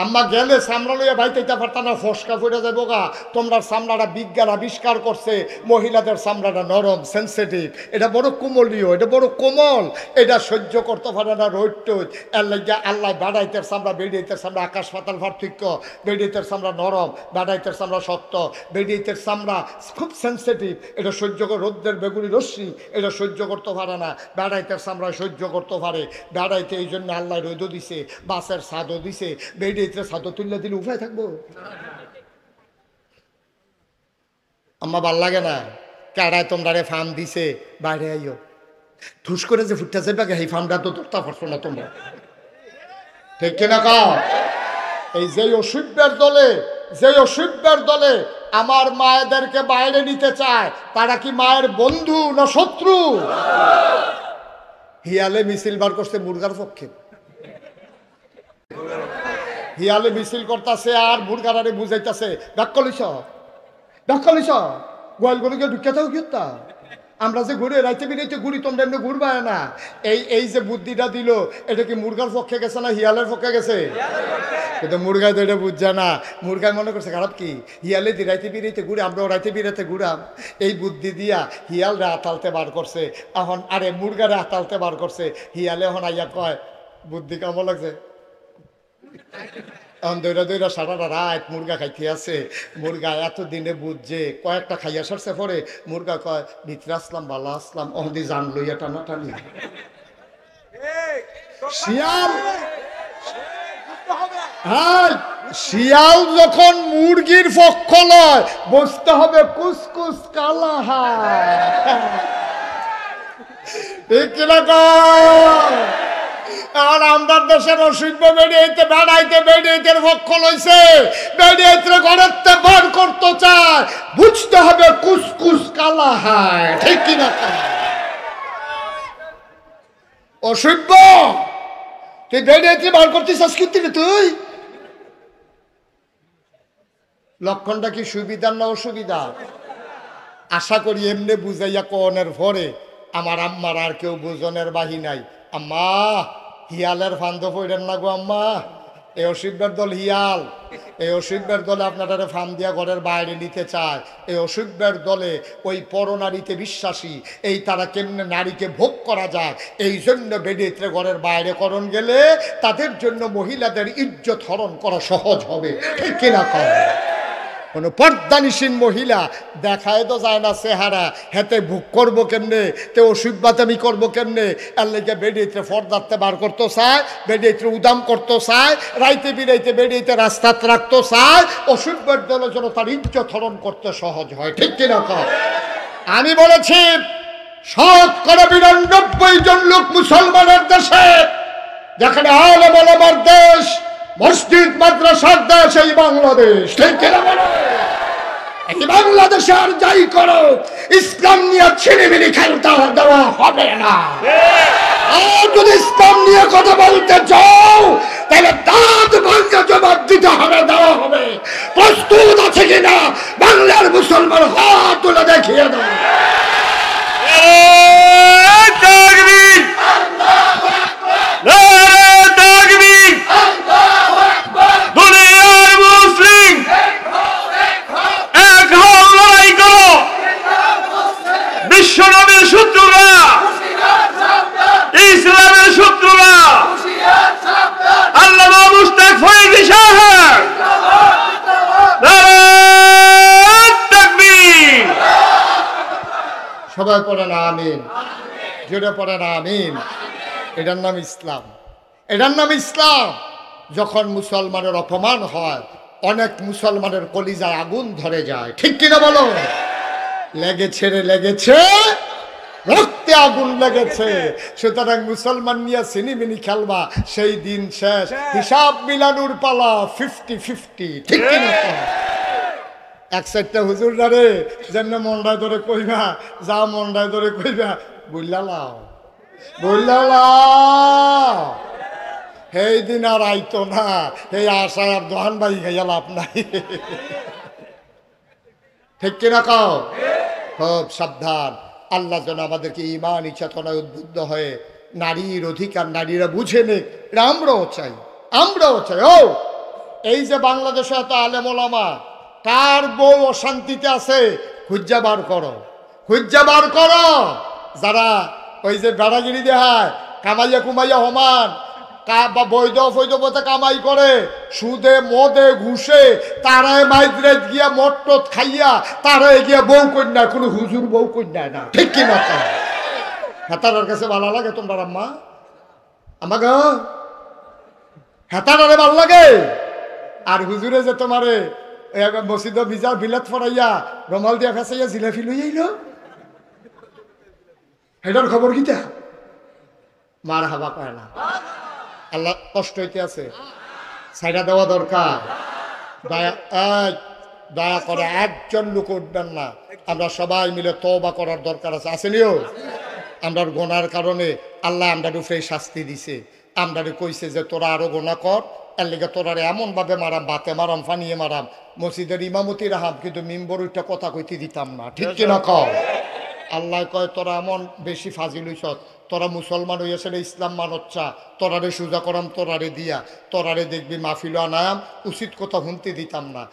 A: আম্মা গেলে চামড়া লইয়া ভাই তেইতে পারতা না, ফসকা ফুটে যাবো গা। তোমরা চামড়াটা বিজ্ঞান আবিষ্কার করছে, মহিলাদের চামড়াটা নরম সেন্সিটিভ, এটা বড় কোমলীয়, এটা বড় কোমল, এটা সহ্য করতে পারে না রোদ টোদ। এর লাগিয়া আল্লাহ বেড়াইতের চামড়া বেড়িয়েতের চামড়া আকাশ পাতাল পার্থক্য। বেড়িয়েতের চামড়া নরম, বেড়াইতের চামড়া শক্ত। বেড়িয়েতের চামড়া খুব সেন্সিটিভ, এটা সহ্য করে, রোদ্রের বেগুনি রশ্মি এটা সহ্য করতে পারে না, বেড়াইতের চামড়া সহ্য করতে পারে। বেড়াইতে এই জন্য আল্লাহ রোদও দিছে, বাসের ছাদও দিছে। বেড়িয়ে ছাদও তুললে দিলে উপায় থাকবো? আম্মা ভাল লাগে না? কারায় তোমরা ফার্ম দিছে, বাইরে আইও ধুস করে যে ফুটতে যাবে এই ফার্মটা তো ধরতে পারছো না তোমরা, ঠিক কিনা কও? এই যে অসভ্যের দলে, যে অসভ্যের দলে আমার মায়েদেরকে বাইরে নিতে চায়, তারা কি মায়ের বন্ধু না শত্রু? হিয়ালে মিছিল বার করছে মুরগার পক্ষে, হিয়ালে মিছিল করতেছে আর মুরগারে বুঝাইতেছে ডাক্কলিস ডাক্কলিস গোয়াল গরুকে ঢুকে থাও কি? আমরা যে ঘুরে রাইতে বিরাইতে ঘুরি, তোমরা এমনি ঘুরবা না। এই যে বুদ্ধিটা দিল, এটা কি মুরগার পক্ষে গেছে না হিয়ালের পক্ষে গেছে? কিন্তু মুরগায় তো এটা বুঝছে না। মুরগায় মনে করছে খারাপ কি, হিয়ালে দি রাইতে বিরাইতে ঘুরে, আমরাও রাইতে বিরাইতে ঘুরাম। এই বুদ্ধি দিয়া হিয়ালরা আতালতে বার করছে, এখন আরে মুরগারে আতালতে বার করছে। হিয়ালে এখন আইয়া কয় বুদ্ধি কেমন লাগছে? এখন দৈরা দৈরা সারাটা রাত মুরগা খাইতে আছে। মুরগা এতদিনে বুঝছে, কয়েকটা খাইয়া সারছে পরে মুরগা কয় ভিতরে আসলাম ভালো আসলাম, অহদি জান লইয়া টানা টানি। শিয়াল, হ্যাঁ শিয়াল যখন মুরগির পক্ষ লয়, বুঝতে হবে কুসকুস কালা হায়, ঠিক কিনা কয়? আর আমাদের দেশের অসভ্য বেরিয়েতে বেড়াইতে বেরিয়েতের পক্ষ লইছে, বেরিয়েতে ঘরের বার করতে চায়, বুঝতে হবে কুসকুস কালা হায়, ঠিক কিনা? অসভ্য তুই বেরিয়েতে বার করতেছিস কিন্তু তুই লক্ষণটা কি সুবিধার না অসুবিধা? আশা করি এমনি বুঝাইয়া কনের ভরে আমার আম্মার আর কেউ বুঝনের বাহি নাই। আম্মা হিয়ালের ফান্দ পড়েন না গো আম্মা, এই অসিবের দল হিয়াল, এই অসিবের দলে আপনারা ফার্ম দিয়া ঘরের বাইরে নিতে চায়। এই অসিবের দলে ওই পরনারীতে বিশ্বাসী, এই তারা কেমনে নারীকে ভোগ করা যায় এই জন্য বেডিতে ঘরের বাইরে করণ গেলে তাদের জন্য মহিলাদের ইজ্জত হরণ করা সহজ হবে, ঠিক কিনা কর? কোনো পর্দানিসীন মহিলা দেখায় তো যায় না চেহারা, হেতে ভোগ করবো কেমনে, তে অসুখ বাতামি করবো কেমনে, এর লেগে বেডিতে ফর্দাতে বার করতে চায়, বেডিতে উদাম করতে চায়, রাইতে বিরাইতে বেডিতে রাস্তাত রাখতে চায়, অসুখের দলের জন্য তার ইজ্জত হরণ করতে সহজ হয়, ঠিক কিনা কর? আমি বলেছি ৯৯ জন লোক মুসলমানের দেশে, যেখানে আলেম ওলামার দেশ, মসজিদ মাদ্রাসার দেশ এই বাংলাদেশ, ঠিক কিনা বলো? এই বাংলাদেশে আর যাই করো ইসলাম নিয়ে ছিনিমিনি খেলতে দেওয়া হবে না। আর যদি ইসলাম নিয়ে কথা বলতে চাও তাহলে দাঁত ভাঙা জবাব দিতে হবে, দেওয়া হবে। প্রস্তুত আছে কিনা বাংলার মুসলমান হাত তুলে দেখিয়ে দাও।
B: বিশ্বনবীর শত্রুরা, ইসলামের শত্রুরা, আল্লামা মুশতাক ফয়জী সাহেব, নারায়ে তাকবীর।
A: সবাই পড়েন আমিন, জোরে পড়েন আমিন। এটার নাম ইসলাম, এটার নাম ইসলাম। যখন মুসলমানের অপমান হয় অনেক মুসলমানের কলিজায় আগুন ধরে যায়, ঠিক কিনা বলো? লেগেছে রে লেগেছে, রক্তে আগুন লেগেছে। সুতরাং মুসলমান নিয়ে সিনিমিনি খেলবা, সেই দিন শেষ, হিসাব মিলানোর পালা 50-50, ঠিক কিনা? এক সাইডটা হুজুর রে যেন মন্ডায় ধরে কইবা, যা মন্ডায় ধরে কইবা, বললা লাও বললা লাও, সেই দিন আর আইতো না। এই আশায় আর দোহান ভাই গাইয়া লাভ নাই, ঠিক কিনা কও? খুব সাবধান। আল্লাহ যেন আমাদেরকে ইমানি চেতনায় উদ্বুদ্ধ হয়ে নারীর অধিকার নারীরা বুঝে নেক, এটা আমরাও চাই, আমরাও চাই। ও এই যে বাংলাদেশে এত আলেম ওলামা, কার বউ অশান্তিতে আছে খুঁজা বার করো, খুঁজা বার করো। যারা ওই যে বেড়াগিরি দেখায়, কামাইয়া কুমাইয়া হমান, বা বৈধ ফৈধ পথে কামাই করে, সুদে মদে ঘুষে, তারাই মাইদ্রেজ গিয়া মট্টত খাইয়া তারাই গিয়া বউ কন্যা, কোনো হুজুর বউ কন্যা না, ঠিক কিনা? হেতারার কাছে ভালো লাগে তোমরা আম্মা? আমাকে হেতারারে ভালো লাগে? আর হুজুরে যে তোমারে মসজিদ বিজার বিলাত ফরাইয়া রমাল দিয়া ফেসাইয়া জিলাফি লই আইল, এটার খবর কিতা? মার হাবা কয় না। আল্লাহ কষ্ট হইতে আছে, সাইডা দেওয়া দরকার। দয়া দয়া করে একজন লোক উঠবেন না, আমরা সবাই মিলে তওবা করার দরকার আছে, আসেনিও? আমরা গোনার কারণে আল্লাহ আমরা উপরে শাস্তি দিছে, আমরা কইছে যে তোরা আরো গোনা কর, এর লেগে তোরারে এমনভাবে মারাম, বাতে মারাম, ফানিয়ে মারাম, মসজিদের ইমামতি রাহাম, কিন্তু মিম্বর ওইটা কথা কইতে দিতাম না, ঠিক কিনা কও? আল্লাহ কয় তোরা এমন বেশি ফাজিল হইছ, তোরা মুসলমান হইয়াছে ইসলাম মানচ্ছা, তোরারে সুজা করাম তোরারে দিয়া, তোরারে দেখবি মাহফিল আনায়াম, উচিত কথা শুনতে দিতাম না।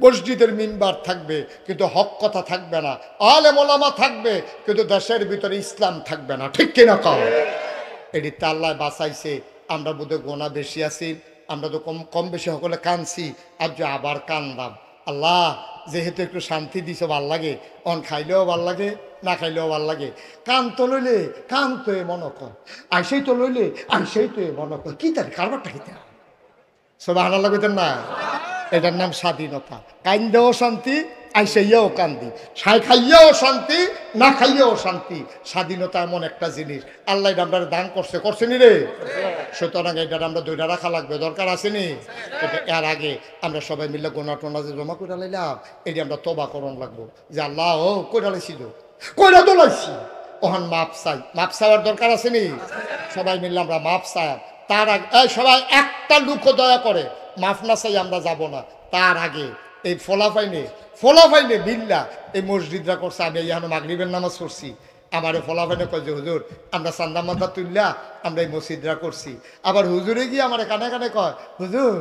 A: মসজিদের মিম্বার থাকবে কিন্তু হক কথা থাকবে না, আলেম ওলামা থাকবে কিন্তু দেশের ভিতরে ইসলাম থাকবে না, ঠিক কিনা কও? এটিতে আল্লাহ বাঁচাইছে। আমরা বোধহয় গোনা বেশি আছি, আমরা তো কম বেশি সকলে কানছি, আর যে আবার কান্দাম। আল্লাহ যেহেতু একটু শান্তি দিছে, ভাল লাগে, অন খাইলেও ভাল লাগে, না খাইলেও ভাল লাগে। কান তো লইলে কান তো এ মনে কর, আইসেই তো লইলে আইসেই তো এ মনে কর, কি তার কারবারটা খেতে সব আনা লাগতেন না। এটার নাম স্বাধীনতা। কান্দেও শান্তি, আইসাইয়াও কান্দি, সাই খাইয়াও শান্তি, না খাইয়াও শান্তি। স্বাধীনতা এমন একটা জিনিস আল্লাহ আমরা দান করছেনি রে। সুতরাং এটা আমরা ধরে রাখা লাগবে, দরকার আসেনি? এর আগে আমরা সবাই মিলে গোনা টোনা যে জমা করে লাইলাম, এটি আমরা তবা করণ লাগবো যে আল্লাহ ও কইরা লাইছিল, কইরা দোলাইছি, ওখান মাপ চাই। মাপ চাওয়ার দরকার আসেনি? সবাই মিললে আমরা মাপ চাই। তার আগে সবাই একটা লুকও দয়া করে মাফ না চাই আমরা যাব না। তার আগে এই ফলাফাইনে বিল্লা এই মসজিদরা করছে, আমি এখানে মাগরিবের নামাজ পড়ছি, আমারে ফলাফেনে কয় যে হুজুর আমরা চান্দা মান্দা তুললা আমরা এই মসজিদরা করছি। আবার হুজুরে গিয়ে আমার কানে কানে কয় হুজুর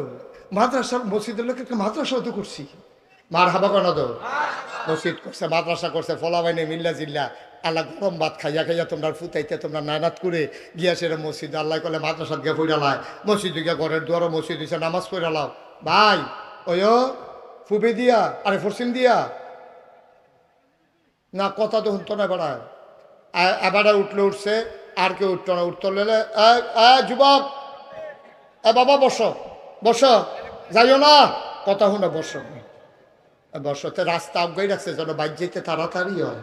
A: মাদ্রাসার মসজিদের লোক একটা মাদ্রাসাও তো করছি। মার হাবা কেন তো মসজিদ করছে মাদ্রাসা করছে ফলাফাইনে মিল্লা জিল্লা আল্লাহ গরম ভাত খাইয়া খাইয়া তোমরা ফুটাইতে তোমরা নানাত করে গিয়া সেটা মসজিদ আল্লাহ কলে মাদ্রাসাত গিয়ে ফুটালায় মসজিদ গিয়া ঘরের দুয়ারও মসজিদ হয়েছে নামাজ পড়ালাও ভাই ওই ফুবে দিয়া আরে ফরসিন দিয়া না কথা তো শুনতো না বেড়ায় এবারে উঠলে উঠছে আর কেউ উঠতো না উঠতে লেলে যুবক বাবা বসো বসো যাইও না কথা শুনে বসো বসতে রাস্তা আগাই রাখছে যেন বাইক যেতে তাড়াতাড়ি হয়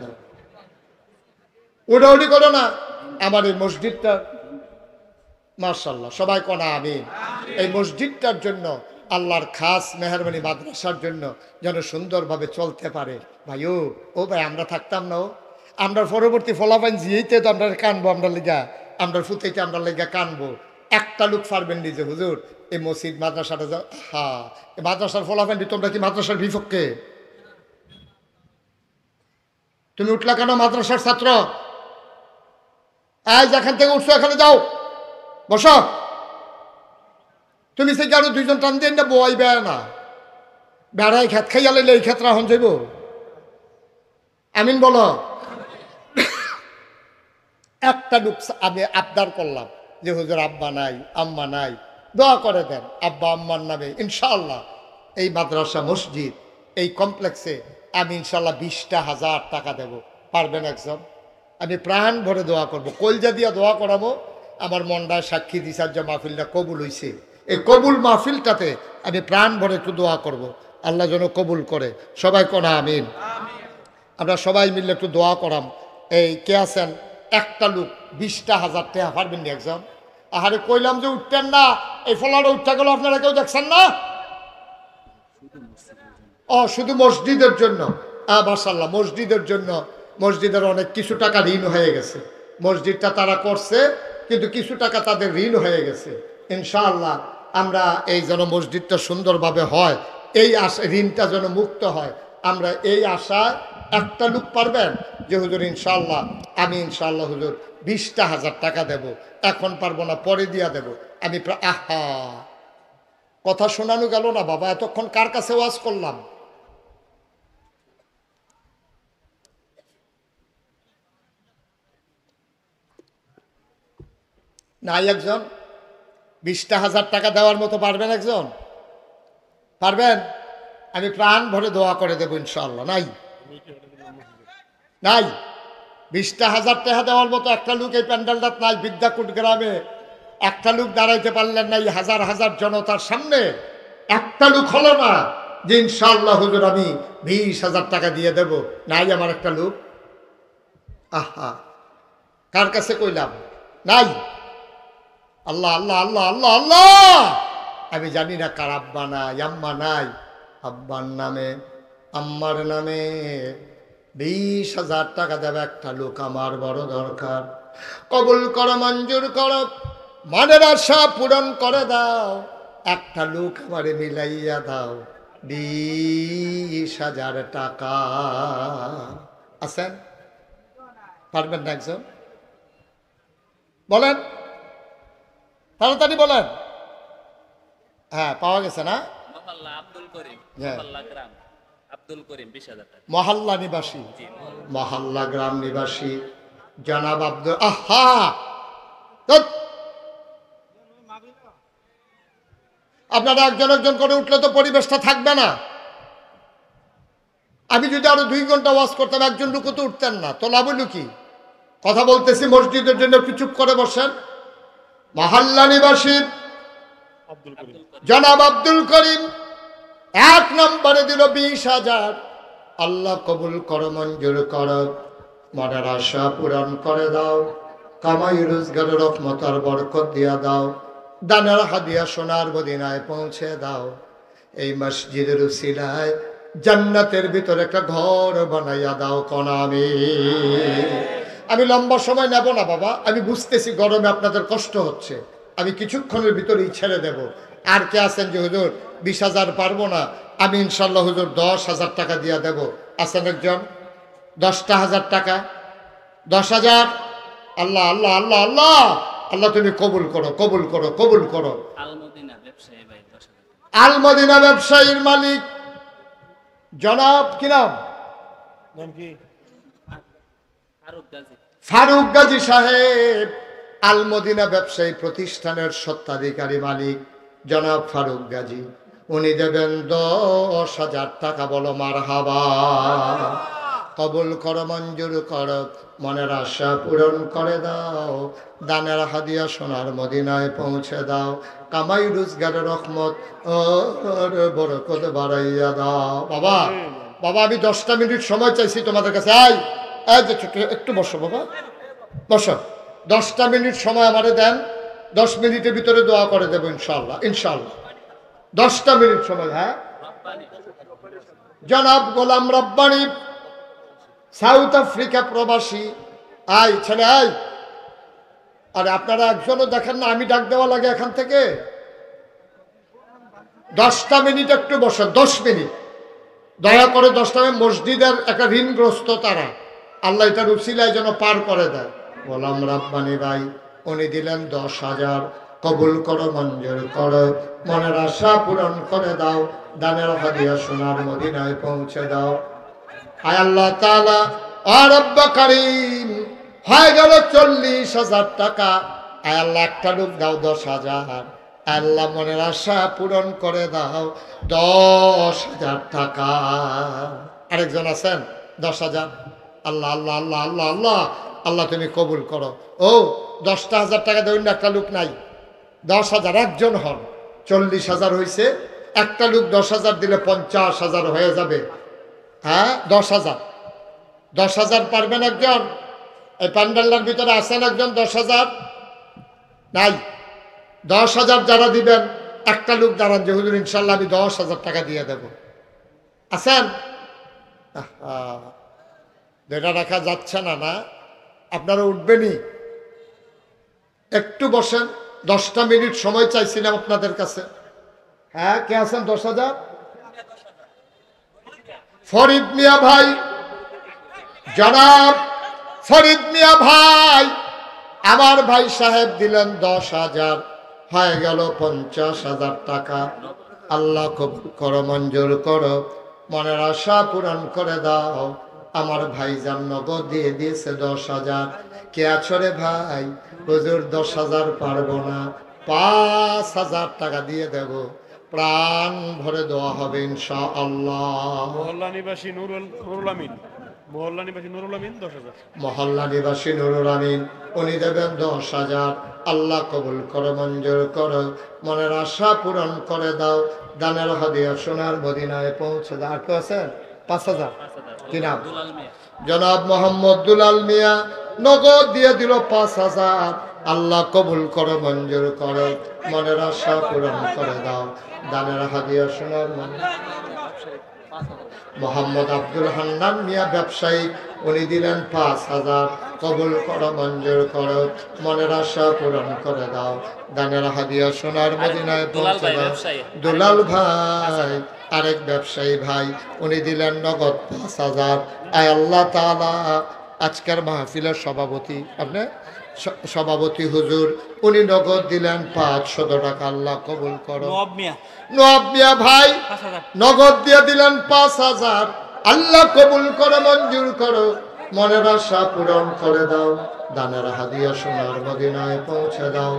A: উড়াউড়ি করো না। আমার এই মসজিদটা মাশাআল্লাহ সবাই কনা আমিন। এই মসজিদটার জন্য আল্লাহর খাস মেহরবানি মাদ্রাসার জন্য যেন সুন্দরভাবে চলতে পারে। ভাই ও ভাই আমরা থাকতাম না আমরা পরবর্তী ফলাফাইন জিয়েইতে তো আমরা কানবো আমরা লেগা আমরা ফুতেইতে আমরা লেগা কানবো। একটা লোক পারবেন নিজে হুজুর এই মসজিদ মাদ্রাসাটা হ্যাঁ এই মাদ্রাসার ফলাফাইন তোমরা কি মাদ্রাসার বিপক্ষে? তুমি উঠলা কেন মাদ্রাসার ছাত্র? আজ এখান থেকে উঠছো এখানে যাও বসো। তুমি সে আরো দুইজন টান দিয়ে না বই বেড়া না বেড়াই খেত খাইয়া লাইলে এই ক্ষেত্রে হন যাইব। আমিন বলো। একটা লোক আমি আবদার করলাম যে হুজুর আব্বা নাই আম্মা নাই দোয়া করে দেন আব্বা আম্মার নামে ইনশাআল্লাহ এই মাদ্রাসা মসজিদ এই কমপ্লেক্সে আমি ইনশাআল্লাহ 20,000 টাকা দেব। পারবেন একজন? আমি প্রাণ ভরে দোয়া করব কলজা দিয়া দোয়া করাবো। আমার মনটায় সাক্ষী দিছার যে মাহফিলটা কবুল হইছে এই কবুল মাহফিলটাতে আমি প্রাণ ভরে একটু দোয়া করব আল্লাহ যেন কবুল করে। সবাই কোনা আমিন। আমরা সবাই মিলে একটু দোয়া করাম। এই কে আছেন একটা লোক 20,000 টাকা পারবেন নি একজন? আহারে কইলাম যে উঠতেন না এই ফলাটা উঠতে গেল আপনারা কেউ দেখছেন না? শুধু মসজিদের জন্য মাশাআল্লাহ মসজিদের জন্য মসজিদের অনেক কিছু টাকা ঋণ হয়ে গেছে। মসজিদটা তারা করছে কিন্তু কিছু টাকা তাদের ঋণ হয়ে গেছে। ইনশাআল্লাহ আমরা এই যেন মসজিদটা সুন্দরভাবে হয় এই আশা ঋণটা যেন মুক্ত হয় আমরা এই আশা। একটা লোক পারবেন যে হুজুর ইনশাআল্লাহ আমি ইনশাআল্লাহ হুজুর 20,000 টাকা দেব এখন পারবো না পরে দিয়া দেব আমি। আহা কথা শোনানো গেল না বাবা এতক্ষণ কার কাছে ওয়াজ করলাম? নাই একজন? 20,000 টাকা দেওয়ার মতো পারবেন একজন? পারবেন? আমি প্রাণ ভরে দোয়া করে দেবো ইনশাআল্লাহ। নাই নাই 20,000 টাকা দেওয়ার মতো একটা লোক এই প্যান্ডেলটাত নাই। বিদ্যাকুট গ্রামে একটা লোক দাঁড়াইতে পারলেন না এই হাজার হাজার জনতার সামনে। একটা লোক হলো না যে ইনশাআল্লাহ হুজুর আমি 20,000 টাকা দিয়ে দেব। নাই আমার একটা লোক। আহা কার কাছে কইলাম? নাই। আল্লাহ আল্লাহ আল্লাহ আল্লাহ আল্লাহ আমি জানি না কার আব্বা নাই আম্মা নাই। আব্বার নামে আম্মার নামে 20,000 টাকা দেবে একটা লোক আমার বড় দরকার। কবুল করো মঞ্জুর করো মনের আশা পূরণ করে দাও। একটা লোক আমারে মিলাইয়া দাও 20,000 টাকা। আছেন? পারবেন না একজন? বলেন তাড়াতাড়ি বলেন। হ্যাঁ পাওয়া গেছে না? মহল্লা নিবাসী মহল্লা গ্রাম নিবাসী জনাব আব্দুল আহা আপনারা একজন একজন করে উঠলে তো পরিবেশটা থাকবে না। আমি যদি আরো 2 ঘন্টা ওয়াজ করতাম একজন লোক তো উঠতেন না তো লাভ হলো কি? কথা বলতেছি মসজিদের জন্য একটু চুপ করে বসেন। মহল্লা নিবাসী জনাব আব্দুল করিম 1 নম্বরে দিল 20,000। আল্লাহ কবুল করো মঞ্জুর করো মনের আশা পূরণ করে দাও। কামাই রোজগারের রহমত আর বরকত দিয়া দাও। দানের হাদিয়া সোনার মদিনায় পৌঁছে দাও। এই মসজিদের উসিলায় জান্নাতের ভিতরে একটা ঘর বানাইয়া দাও কোনা আমি লম্বা সময় নেব না বাবা। আমি বুঝতেছি গরমে আপনাদের কষ্ট হচ্ছে। আমি কিছুক্ষণের ভিতরেই ছেড়ে দেব। আর কে আছেন যে হুজুর 20,000 পারবো না আমি ইনশাল্লাহ হুজুর 10,000 টাকা দিয়া দেব? আছেন একজন? 10,000 টাকা 10,000। আল্লাহ আল্লাহ আল্লাহ আল্লাহ আল্লাহ তুমি কবুল করো, কবুল করো, কবুল করো। আল মদিনা ব্যবসায়ীর মালিক জনাব কি নাম? ফারুক গাজী সাহেব। আল মদিনা ব্যবসায়ী প্রতিষ্ঠানের স্বত্বাধিকারী মালিক জনাব ফারুক গাজী। উনি দেবেন 10,000 টাকা। বলো মারহাবা। কবুল করো, মঞ্জুর করো, মনের আশা পূরণ করে দাও। দানের হাদিয়া সোনার মদিনায় পৌঁছে দাও। কামাই রোজগারের রহমত ওর বরকত বাড়াইয়া দাও। বাবা বাবা আমি 10টা মিনিট সময় চাইছি তোমাদের কাছে। এই যে একটু বসো বাবা, বসো। 10টা মিনিট সময় আমারে দেন। 10 মিনিটের ভিতরে দোয়া করে দেবো ইনশাল্লাহ, ইনশাল্লাহ। 10টা মিনিট সময়। হ্যাঁ, জনাব গোলাম রব্বানী, সাউথ আফ্রিকা প্রবাসী। ছেলে আরে আপনারা একজনও দেখেন না আমি ডাক দেওয়া লাগে এখান থেকে? 10টা মিনিট একটু বসেন, 10 মিনিট দয়া করে। 10টা মিনিট মসজিদের একটা ঋণগ্রস্ত তারা, আল্লাহ এটার উসিলায় যেন পার করে দেয়। গোলাম রব্বানী ভাই উনি দিলেন 10,000। কবুল করো, মঞ্জুর করো, মনের আশা পূরণ করে দাও। দানের হাদিয়া সোনার মদিনায় পৌঁছে দাও। আয় আল্লাহ তাআলা ও রব্ব কারীম, হয়ে গেল 40,000 টাকা। আয় আল্লাহ একটা লোক দাও 10,000। আল্লাহ মনের আশা পূরণ করে দাও 10,000 টাকা। আরেকজন আছেন 10,000। আল্লাহ আল্লাহ আল্লাহ আল্লাহ আল্লাহ আল্লাহ তুমি কবুল করো। ও 10,000 টাকা দেবেন, একটা লোক নাই। 10,000 একজন হন, 40,000 হয়েছে। একটা লোক 10,000 দিলে 50,000 হয়ে যাবে। হ্যাঁ 10,000। 10,000 পারবেন একজন? এই প্যান্ডেলের ভিতরে আছেন একজন 10,000? নাই। 10,000 যারা দিবেন একটা লোক দাঁড়ান যে হুজুর ইনশাল্লাহ আমি 10,000 টাকা দিয়ে দেব। আছেন? যেটা রাখা যাচ্ছে না, না আপনারা উঠবেনই। একটু বসেন, 10টা মিনিট সময় চাইছিলাম আপনাদের কাছে। হ্যাঁ, কে আছেন 10,000? ফরিদ মিয়া ভাই, জনাব ফরিদ মিয়া ভাই, আমার ভাই সাহেব দিলেন 10,000। হয়ে গেল 50,000 টাকা। আল্লাহ কবুল করো, মঞ্জুর করো, মনের আশা পূরণ করে দাও। আমার ভাই যান নগদ দিয়ে দিয়েছে 10,000। কে আছো রে ভাই? হুজুর 10,000 পারবো না, 5,000 টাকা দিয়ে দেব। প্রাণ ভরে দেওয়া হবে ইনশাআল্লাহ।
B: মহল্লা নিবাসী নুরুল আমিন, মহল্লা নিবাসী নুরুল আমিন 10,000।
A: মহল্লা নিবাসী নুরুল আমিন উনি দেবেন 10,000। আল্লাহ কবুল করো, মঞ্জুর করো, মনের আশা পূরণ করে দাও। দানের হাদিয়া সোনার মদিনায় পৌঁছে দাও। আর কেউ আছেন? 5,000। কি নাম? জনাব মোহাম্মদ দুলাল মিয়া নগদ দিয়ে দিল 5,000। আল্লাহ কবুল করো, মঞ্জুর করো, মনের আশা পূরণ করে দাও। দানের হাদিয়া সোনার মদিনা। মোহাম্মদ আব্দুল হান্নান মিয়া ব্যবসায়ী উনি দিলেন 5,000। কবুল করো, মঞ্জুর করো, মনের আশা পূরণ করে দাও। দানের হাদিয়া সোনার মদিনায় পৌঁছে দাও। দুলাল ভাই আরেক ব্যবসায়ী ভাই উনি দিলেন নগদ 5,000। আয় আল্লাহ তাআলা আজকের মাহফিলের সভাপতি, আপনি সভাপতি হুজুর উনি নগদ দিলেন 500 টাকা। আল্লাহ কবুল করো। নওয়াব মিয়া ভাই নগদ দিয়ে দিলেন 5,000। আল্লাহ কবুল করো, মঞ্জুর করো, মনের আশা পূরণ করে দাও। দানের হাদিয়া সোনার মদিনায় পৌঁছে দাও।